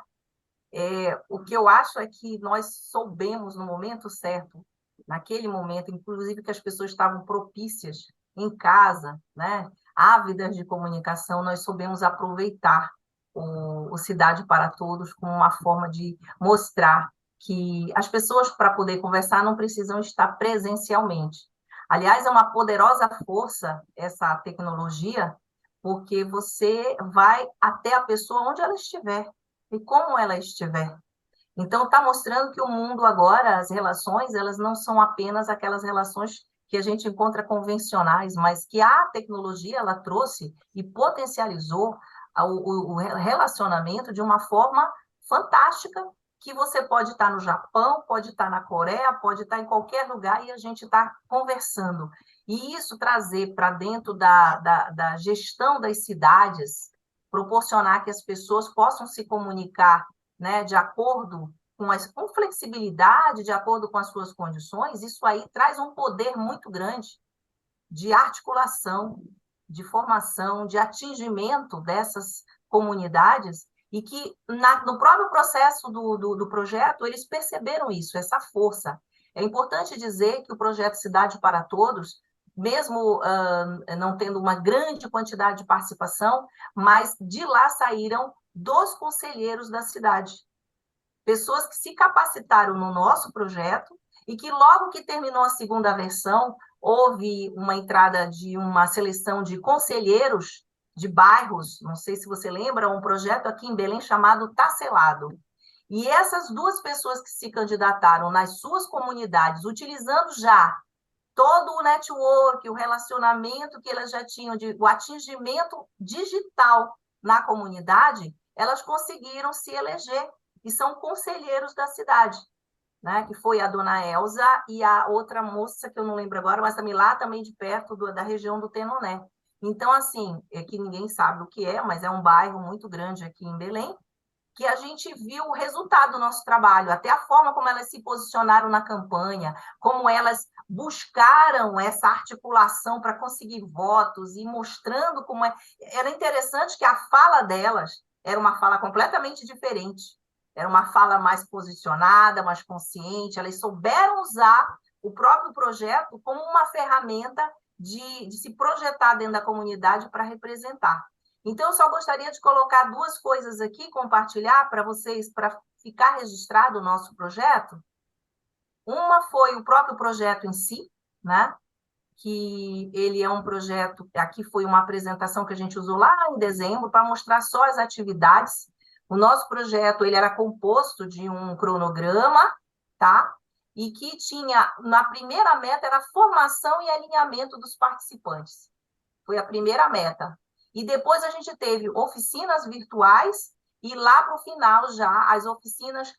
O que eu acho é que nós soubemos no momento certo, naquele momento, inclusive que as pessoas estavam propícias em casa, né? Ávidas de comunicação, nós soubemos aproveitar o Cidade para Todos como uma forma de mostrar que as pessoas, para poder conversar, não precisam estar presencialmente. Aliás, é uma poderosa força essa tecnologia, porque você vai até a pessoa onde ela estiver e como ela estiver. Então, está mostrando que o mundo agora, as relações, elas não são apenas aquelas relações que a gente encontra convencionais, mas que a tecnologia ela trouxe e potencializou o relacionamento de uma forma fantástica, que você pode estar no Japão, pode estar na Coreia, pode estar em qualquer lugar e a gente está conversando. E isso trazer para dentro da gestão das cidades, proporcionar que as pessoas possam se comunicar, né, de acordo com flexibilidade, de acordo com as suas condições, isso aí traz um poder muito grande de articulação, de formação, de atingimento dessas comunidades, e que no próprio processo do projeto eles perceberam isso, essa força. É importante dizer que o projeto Cidade para Todos, mesmo não tendo uma grande quantidade de participação, mas de lá saíram 2 conselheiros da cidade, pessoas que se capacitaram no nosso projeto e que logo que terminou a segunda versão, houve uma entrada de uma seleção de conselheiros de bairros, não sei se você lembra, um projeto aqui em Belém chamado Tacelado. E essas 2 pessoas que se candidataram nas suas comunidades, utilizando já todo o network, o relacionamento que elas já tinham, o atingimento digital na comunidade, elas conseguiram se eleger e são conselheiros da cidade, né? Que foi a dona Elza e a outra moça, que eu não lembro agora, mas também lá também de perto da região do Tenoné. Então, assim, é que ninguém sabe o que é, mas é um bairro muito grande aqui em Belém, que a gente viu o resultado do nosso trabalho, até a forma como elas se posicionaram na campanha, como elas buscaram essa articulação para conseguir votos e mostrando como é. Era interessante que a fala delas era uma fala completamente diferente, era uma fala mais posicionada, mais consciente, elas souberam usar o próprio projeto como uma ferramenta de se projetar dentro da comunidade para representar. Então, eu só gostaria de colocar duas coisas aqui, compartilhar para vocês, para ficar registrado o nosso projeto. Uma foi o próprio projeto em si, né? Que ele é um projeto, aqui foi uma apresentação que a gente usou lá em dezembro para mostrar só as atividades. O nosso projeto ele era composto de um cronograma, tá? E que tinha, na primeira meta, era a formação e alinhamento dos participantes. Foi a primeira meta. E depois a gente teve oficinas virtuais e lá para o final já as oficinas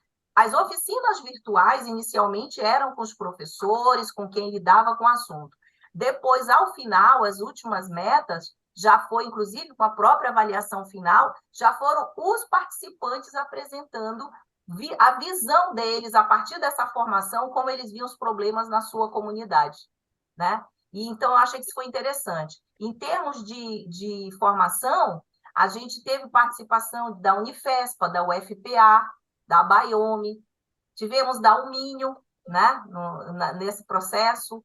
virtuais inicialmente eram com os professores, com quem lidava com o assunto. Depois, ao final, as últimas metas, já foi, inclusive, com a própria avaliação final, já foram os participantes apresentando a visão deles, a partir dessa formação, como eles viam os problemas na sua comunidade, né? E, então, eu achei que isso foi interessante. Em termos de formação, a gente teve participação da Unifespa, da UFPA, da Baiome, tivemos da Uminho, né, nesse processo.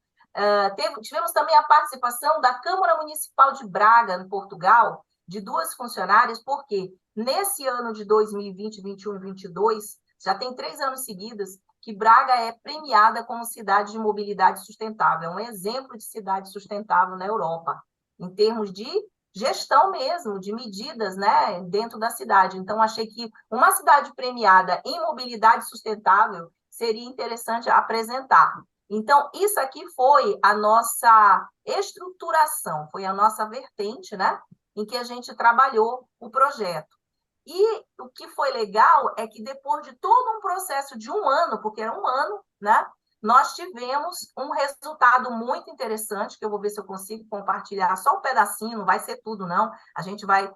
Tivemos também a participação da Câmara Municipal de Braga, em Portugal, de duas funcionárias, porque nesse ano de 2020, 21 e 22, já tem 3 anos seguidos que Braga é premiada como cidade de mobilidade sustentável, é um exemplo de cidade sustentável na Europa, em termos de gestão mesmo, de medidas, né, dentro da cidade. Então, achei que uma cidade premiada em mobilidade sustentável seria interessante apresentar. Então, isso aqui foi a nossa estruturação, foi a nossa vertente, né, em que a gente trabalhou o projeto. E o que foi legal é que depois de todo um processo de 1 ano, porque era 1 ano, né, nós tivemos um resultado muito interessante, que eu vou ver se eu consigo compartilhar só um pedacinho, não vai ser tudo, não. A gente vai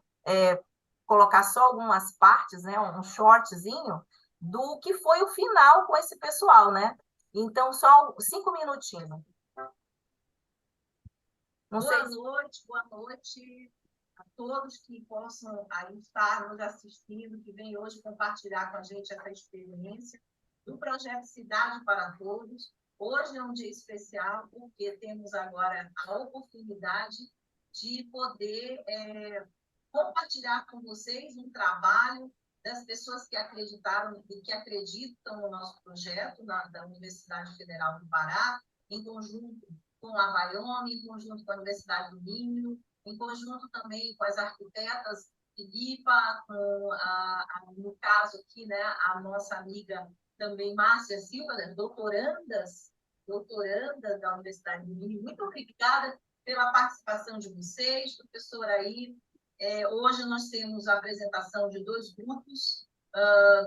colocar só algumas partes, né, um shortzinho, do que foi o final com esse pessoal, né? Então, só 5 minutinhos. Boa noite a todos que possam aí estar nos assistindo, que vêm hoje compartilhar com a gente essa experiência do projeto Cidade para Todos. Hoje é um dia especial, porque temos agora a oportunidade de poder compartilhar com vocês um trabalho das pessoas que acreditaram e que acreditam no nosso projeto da Universidade Federal do Pará, em conjunto com a Baiome, em conjunto com a Universidade do Minho, em conjunto também com as arquitetas Filipa, no caso aqui, né, a nossa amiga também Márcia Silva, né, doutorandas da Universidade do Minho. Muito obrigada pela participação de vocês, professora aí. Hoje nós temos a apresentação de 2 grupos,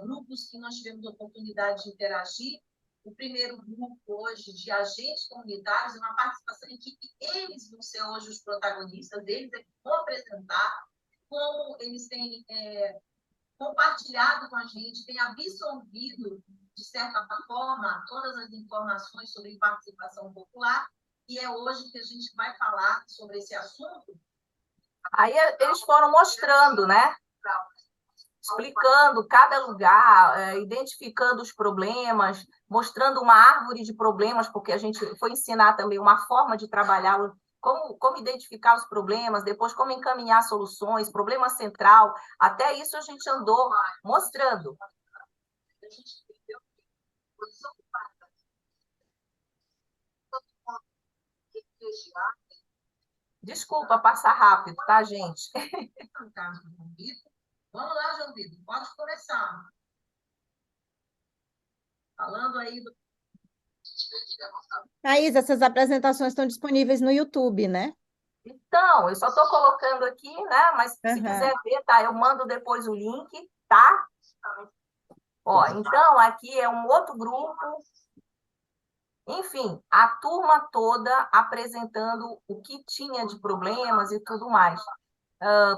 grupos que nós tivemos a oportunidade de interagir. O primeiro grupo hoje de agentes comunitários, uma participação em que eles vão ser hoje os protagonistas, eles é que vão apresentar como eles têm compartilhado com a gente, têm absorvido, de certa forma, todas as informações sobre participação popular, e é hoje que a gente vai falar sobre esse assunto. Aí eles foram mostrando, né? Explicando cada lugar, identificando os problemas, mostrando uma árvore de problemas, porque a gente foi ensinar também uma forma de trabalhar, como identificar os problemas, depois como encaminhar soluções, problema central, até isso a gente andou mostrando. Desculpa passar rápido, tá, gente? Vamos lá, João Vitor, pode começar. Falando aí do... Thaís, essas apresentações estão disponíveis no YouTube, né? Então, eu só estou colocando aqui, né? Mas se quiser ver, tá? Eu mando depois o link, tá? Ó, então, aqui é um outro grupo. Enfim, a turma toda apresentando o que tinha de problemas e tudo mais,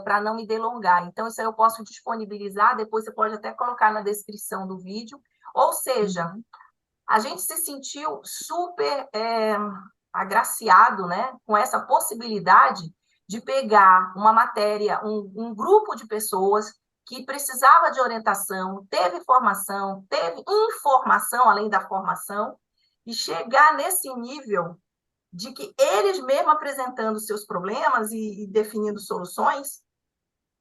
para não me delongar. Então, isso aí eu posso disponibilizar, depois você pode até colocar na descrição do vídeo. Ou seja, a gente se sentiu super agraciado, né, com essa possibilidade de pegar uma matéria, um grupo de pessoas que precisava de orientação, teve formação, teve informação além da formação, e chegar nesse nível de que eles mesmos apresentando seus problemas e definindo soluções,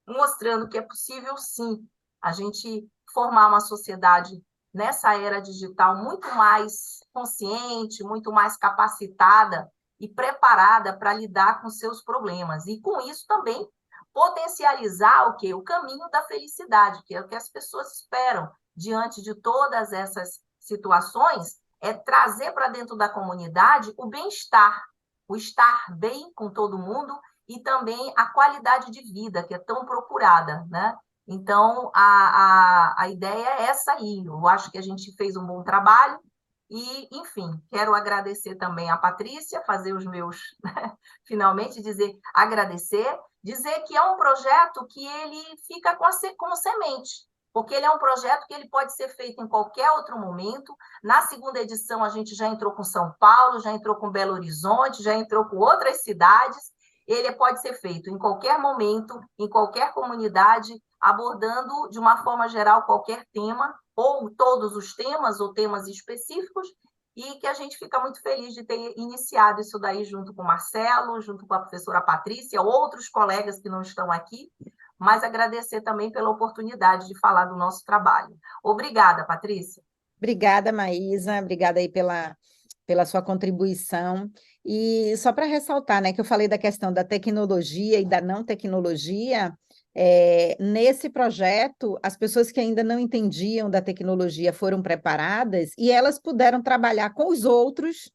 mostrando que é possível, sim, a gente formar uma sociedade nessa era digital muito mais consciente, muito mais capacitada e preparada para lidar com seus problemas. E, com isso, também potencializar o quê? O caminho da felicidade, que é o que as pessoas esperam diante de todas essas situações, é trazer para dentro da comunidade o bem-estar, o estar bem com todo mundo e também a qualidade de vida, que é tão procurada, né? Então, a ideia é essa aí. Eu acho que a gente fez um bom trabalho e, enfim, quero agradecer também a Patrícia, fazer os meus, né, finalmente dizer que é um projeto que ele fica como semente, porque ele é um projeto que ele pode ser feito em qualquer outro momento. Na segunda edição, a gente já entrou com São Paulo, já entrou com Belo Horizonte, já entrou com outras cidades. Ele pode ser feito em qualquer momento, em qualquer comunidade, abordando de uma forma geral qualquer tema, ou todos os temas, ou temas específicos, e que a gente fica muito feliz de ter iniciado isso daí junto com o Marcelo, junto com a professora Patrícia, outros colegas que não estão aqui, mas agradecer também pela oportunidade de falar do nosso trabalho. Obrigada, Patrícia. Obrigada, Maísa, obrigada aí pela sua contribuição. E só para ressaltar, né, que eu falei da questão da tecnologia e da não tecnologia, nesse projeto, as pessoas que ainda não entendiam da tecnologia foram preparadas e elas puderam trabalhar com os outros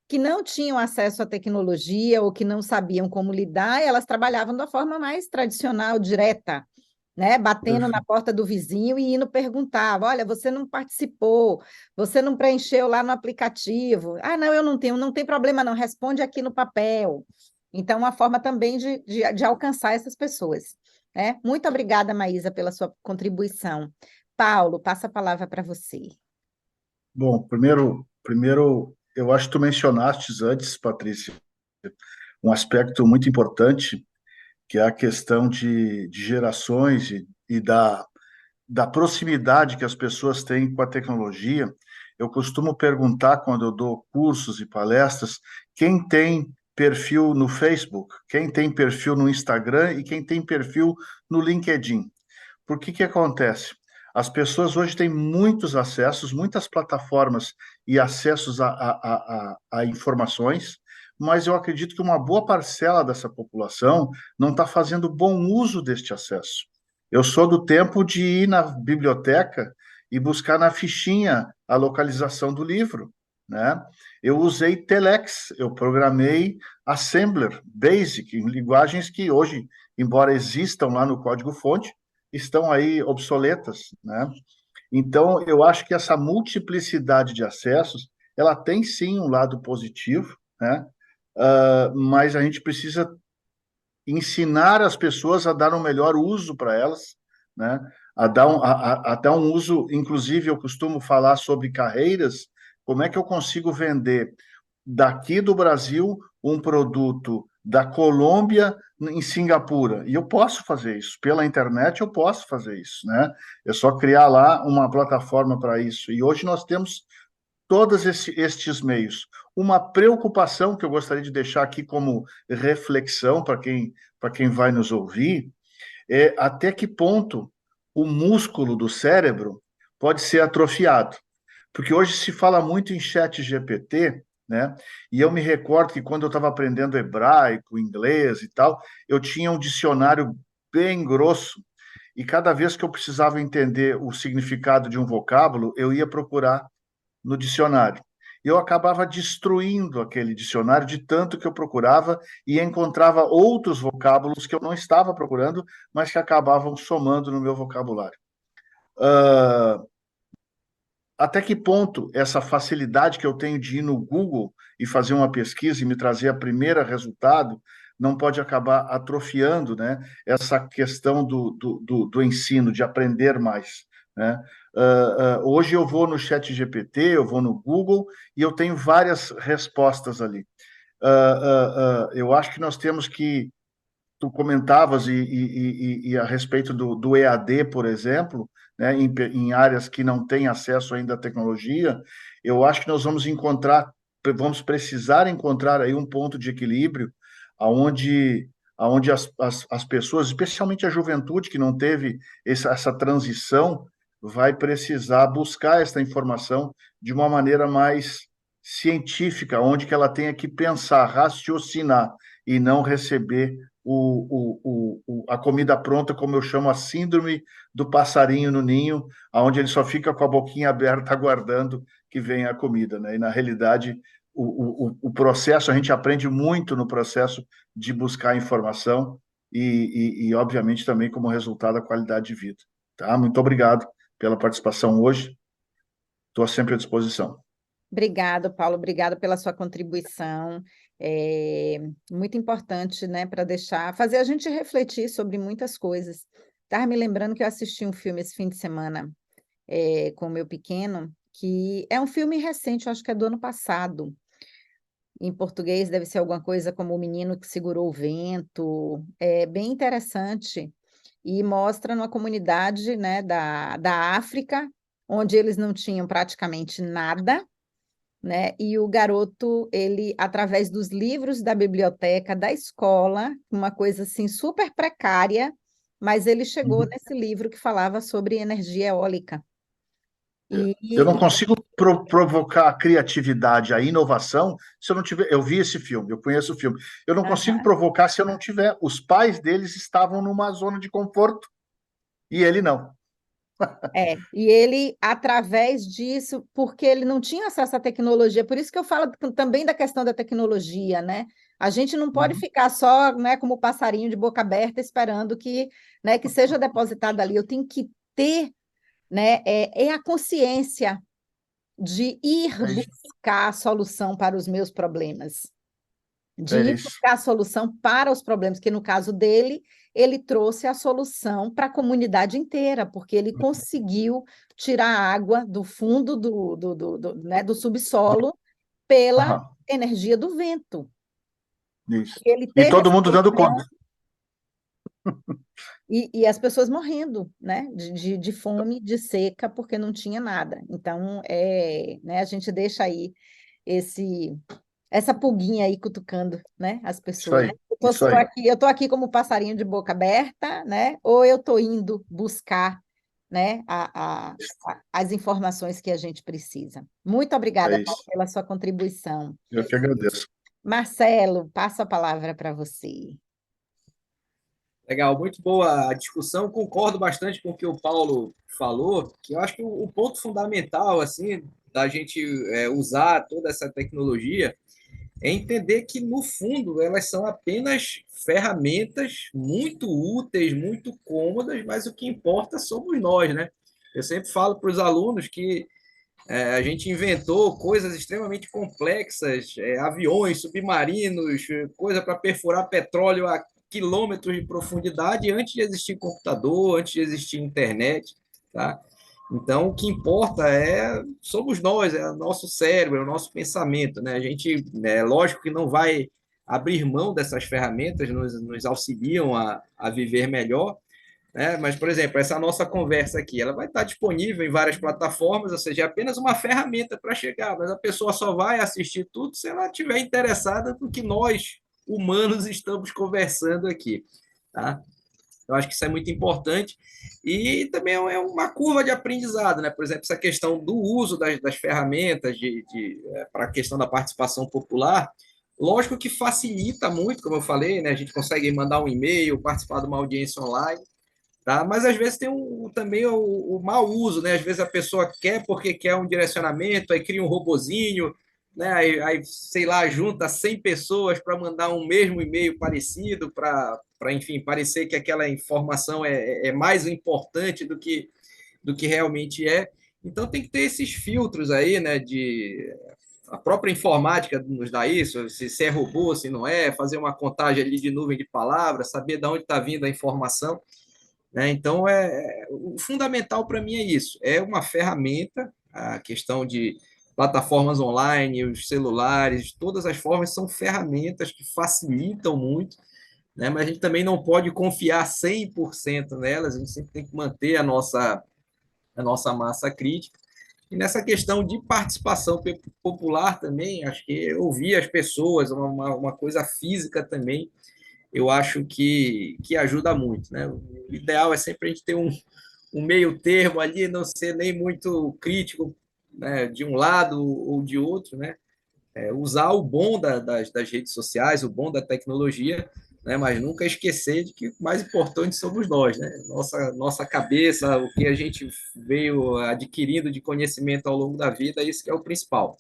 que não tinham acesso à tecnologia ou que não sabiam como lidar, elas trabalhavam da forma mais tradicional, direta, né? Batendo na porta do vizinho e indo perguntar: olha, você não participou, você não preencheu lá no aplicativo. Ah, não, eu não tenho, não tem problema, não, responde aqui no papel. Então, uma forma também de alcançar essas pessoas. Né? Muito obrigada, Maísa, pela sua contribuição. Paulo, passa a palavra para você. Bom, primeiro, eu acho que tu mencionaste antes, Patrícia, um aspecto muito importante, que é a questão de gerações e da proximidade que as pessoas têm com a tecnologia. Eu costumo perguntar, quando eu dou cursos e palestras, quem tem perfil no Facebook, quem tem perfil no Instagram e quem tem perfil no LinkedIn. Por que acontece? As pessoas hoje têm muitos acessos, muitas plataformas e acessos a informações, mas eu acredito que uma boa parcela dessa população não está fazendo bom uso deste acesso. Eu sou do tempo de ir na biblioteca e buscar na fichinha a localização do livro, né? Eu usei Telex, eu programei Assembler, Basic, em linguagens que hoje, embora existam lá no código-fonte, estão aí obsoletas, né? Então, eu acho que essa multiplicidade de acessos, ela tem sim um lado positivo, né? Mas a gente precisa ensinar as pessoas a dar um melhor uso para elas, né? A dar um uso, inclusive eu costumo falar sobre carreiras, como é que eu consigo vender daqui do Brasil um produto da Colômbia em Singapura. E eu posso fazer isso. Pela internet eu posso fazer isso, né? É só criar lá uma plataforma para isso. E hoje nós temos todos estes meios. Uma preocupação que eu gostaria de deixar aqui como reflexão para quem vai nos ouvir é até que ponto o músculo do cérebro pode ser atrofiado. Porque hoje se fala muito em chat GPT, né? E eu me recordo que quando eu estava aprendendo hebraico, inglês e tal, eu tinha um dicionário bem grosso, e cada vez que eu precisava entender o significado de um vocábulo, eu ia procurar no dicionário. Eu acabava destruindo aquele dicionário de tanto que eu procurava e encontrava outros vocábulos que eu não estava procurando, mas que acabavam somando no meu vocabulário. até que ponto essa facilidade que eu tenho de ir no Google e fazer uma pesquisa e me trazer a primeira resultado não pode acabar atrofiando, né, essa questão do ensino, de aprender mais, né? Hoje eu vou no ChatGPT, eu vou no Google e eu tenho várias respostas ali. Eu acho que nós temos que tu comentavas a respeito do EAD, por exemplo, né, em áreas que não têm acesso ainda à tecnologia, eu acho que nós vamos precisar encontrar aí um ponto de equilíbrio aonde as pessoas, especialmente a juventude que não teve essa transição, vai precisar buscar essa informação de uma maneira mais científica, onde que ela tenha que pensar, raciocinar e não receber a comida pronta, como eu chamo a síndrome do passarinho no ninho, onde ele só fica com a boquinha aberta aguardando que venha a comida, né? E, na realidade, o processo, a gente aprende muito no processo de buscar informação obviamente, também como resultado, a qualidade de vida. Tá? Muito obrigado pela participação hoje. Estou sempre à disposição. Obrigado, Paulo, obrigado pela sua contribuição. É muito importante, né, para fazer a gente refletir sobre muitas coisas. Estava me lembrando que eu assisti um filme esse fim de semana com o meu pequeno, que é um filme recente, eu acho que é do ano passado. Em português deve ser alguma coisa como O Menino que Segurou o Vento. É bem interessante e mostra uma comunidade, né, da África, onde eles não tinham praticamente nada, né? E o garoto, ele, através dos livros da biblioteca, da escola, uma coisa assim super precária, mas ele chegou nesse livro que falava sobre energia eólica. Eu não consigo provocar a criatividade, a inovação, se eu não tiver. Eu vi esse filme, eu conheço o filme. Eu não consigo provocar se eu não tiver. Os pais deles estavam numa zona de conforto e ele não. E ele, através disso, porque ele não tinha acesso à tecnologia, por isso que eu falo também da questão da tecnologia, né? A gente não pode ficar só, né, como passarinho de boca aberta esperando né, que seja depositado ali. Eu tenho que ter, né, a consciência de ir buscar a solução para os meus problemas, de ir buscar a solução para os problemas, que no caso dele, ele trouxe a solução para a comunidade inteira, porque ele conseguiu tirar a água do fundo né, do subsolo pela energia do vento. Isso. Ele E teve todo mundo dando conta. E as pessoas morrendo, né, de fome, de seca, porque não tinha nada. Então, né, a gente deixa aí essa pulguinha aí cutucando, né, as pessoas. Isso aí. Eu estou aqui como passarinho de boca aberta, né, ou eu estou indo buscar, né, as informações que a gente precisa. Muito obrigada, Paulo, pela sua contribuição. Eu que agradeço. Marcelo, passo a palavra para você. Legal, muito boa a discussão. Concordo bastante com o que o Paulo falou, que eu acho que o ponto fundamental, assim, da gente usar toda essa tecnologia é entender que, no fundo, elas são apenas ferramentas muito úteis, muito cômodas, mas o que importa somos nós, né? Eu sempre falo para os alunos que a gente inventou coisas extremamente complexas, aviões, submarinos, coisa para perfurar petróleo a quilômetros de profundidade antes de existir computador, antes de existir internet, tá? Então, o que importa somos nós, é o nosso cérebro, é o nosso pensamento, né? A gente, lógico que não vai abrir mão dessas ferramentas, nos auxiliam a viver melhor, né? Mas, por exemplo, essa nossa conversa aqui, ela vai estar disponível em várias plataformas, ou seja, é apenas uma ferramenta para chegar, mas a pessoa só vai assistir tudo se ela estiver interessada no que nós, humanos, estamos conversando aqui, tá? Eu acho que isso é muito importante e também é uma curva de aprendizado, né? Por exemplo, essa questão do uso das ferramentas para a questão da participação popular, lógico que facilita muito, como eu falei, né? A gente consegue mandar um e-mail, participar de uma audiência online, tá? Mas às vezes tem também o mau uso, né? Às vezes a pessoa quer porque quer um direcionamento, aí cria um robozinho, né? Aí sei lá, junta 100 pessoas para mandar um mesmo e-mail parecido, enfim, parecer que aquela informação é mais importante do que realmente é. Então tem que ter esses filtros aí, né, a própria informática nos dá isso, se é robô, se não é, fazer uma contagem ali de nuvem de palavras, saber de onde está vindo a informação, né? Então, o fundamental para mim é isso, é uma ferramenta, a questão de plataformas online, os celulares, todas as formas são ferramentas que facilitam muito, né? Mas a gente também não pode confiar 100% nelas, a gente sempre tem que manter a nossa massa crítica. E nessa questão de participação popular também, acho que ouvir as pessoas, uma coisa física também, eu acho que ajuda muito, né? O ideal é sempre a gente ter um meio termo ali, não ser nem muito crítico, né, de um lado ou de outro, né? Usar o bom das redes sociais, o bom da tecnologia, né? Mas nunca esquecer de que o mais importante somos nós, né? Nossa cabeça, o que a gente veio adquirindo de conhecimento ao longo da vida, isso que é o principal.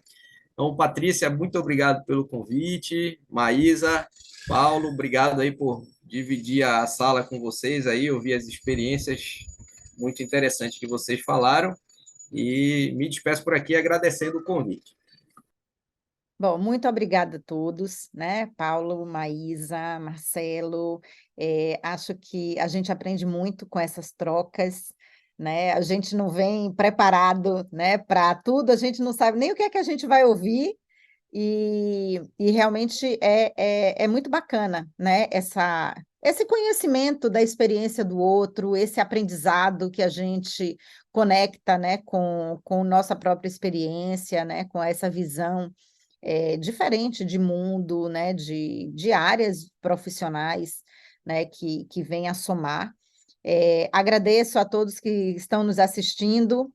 Então, Patrícia, muito obrigado pelo convite. Maísa, Paulo, obrigado aí por dividir a sala com vocês aí, ouvir as experiências muito interessantes que vocês falaram. E me despeço por aqui agradecendo o convite. Bom, muito obrigada a todos, né? Paulo, Maísa, Marcelo. Acho que a gente aprende muito com essas trocas, né? A gente não vem preparado, né, para tudo, a gente não sabe nem o que é que a gente vai ouvir, e realmente é muito bacana, né? Esse conhecimento da experiência do outro, esse aprendizado que a gente conecta, né, com nossa própria experiência, né, com essa visão diferente de mundo, né, de áreas profissionais, né, que vêm a somar. Agradeço a todos que estão nos assistindo.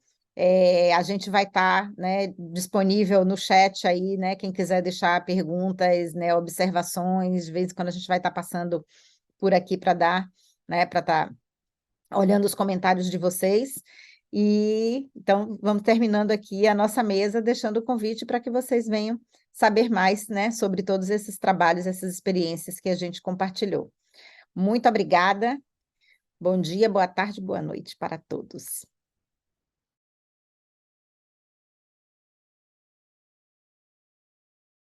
A gente vai estar, né, disponível no chat aí, né, quem quiser deixar perguntas, né, observações, de vez em quando a gente vai estar passando por aqui para dar, né, para estar olhando os comentários de vocês. E então vamos terminando aqui a nossa mesa, deixando o convite para que vocês venham saber mais, né, sobre todos esses trabalhos, essas experiências que a gente compartilhou. Muito obrigada. Bom dia, boa tarde, boa noite para todos.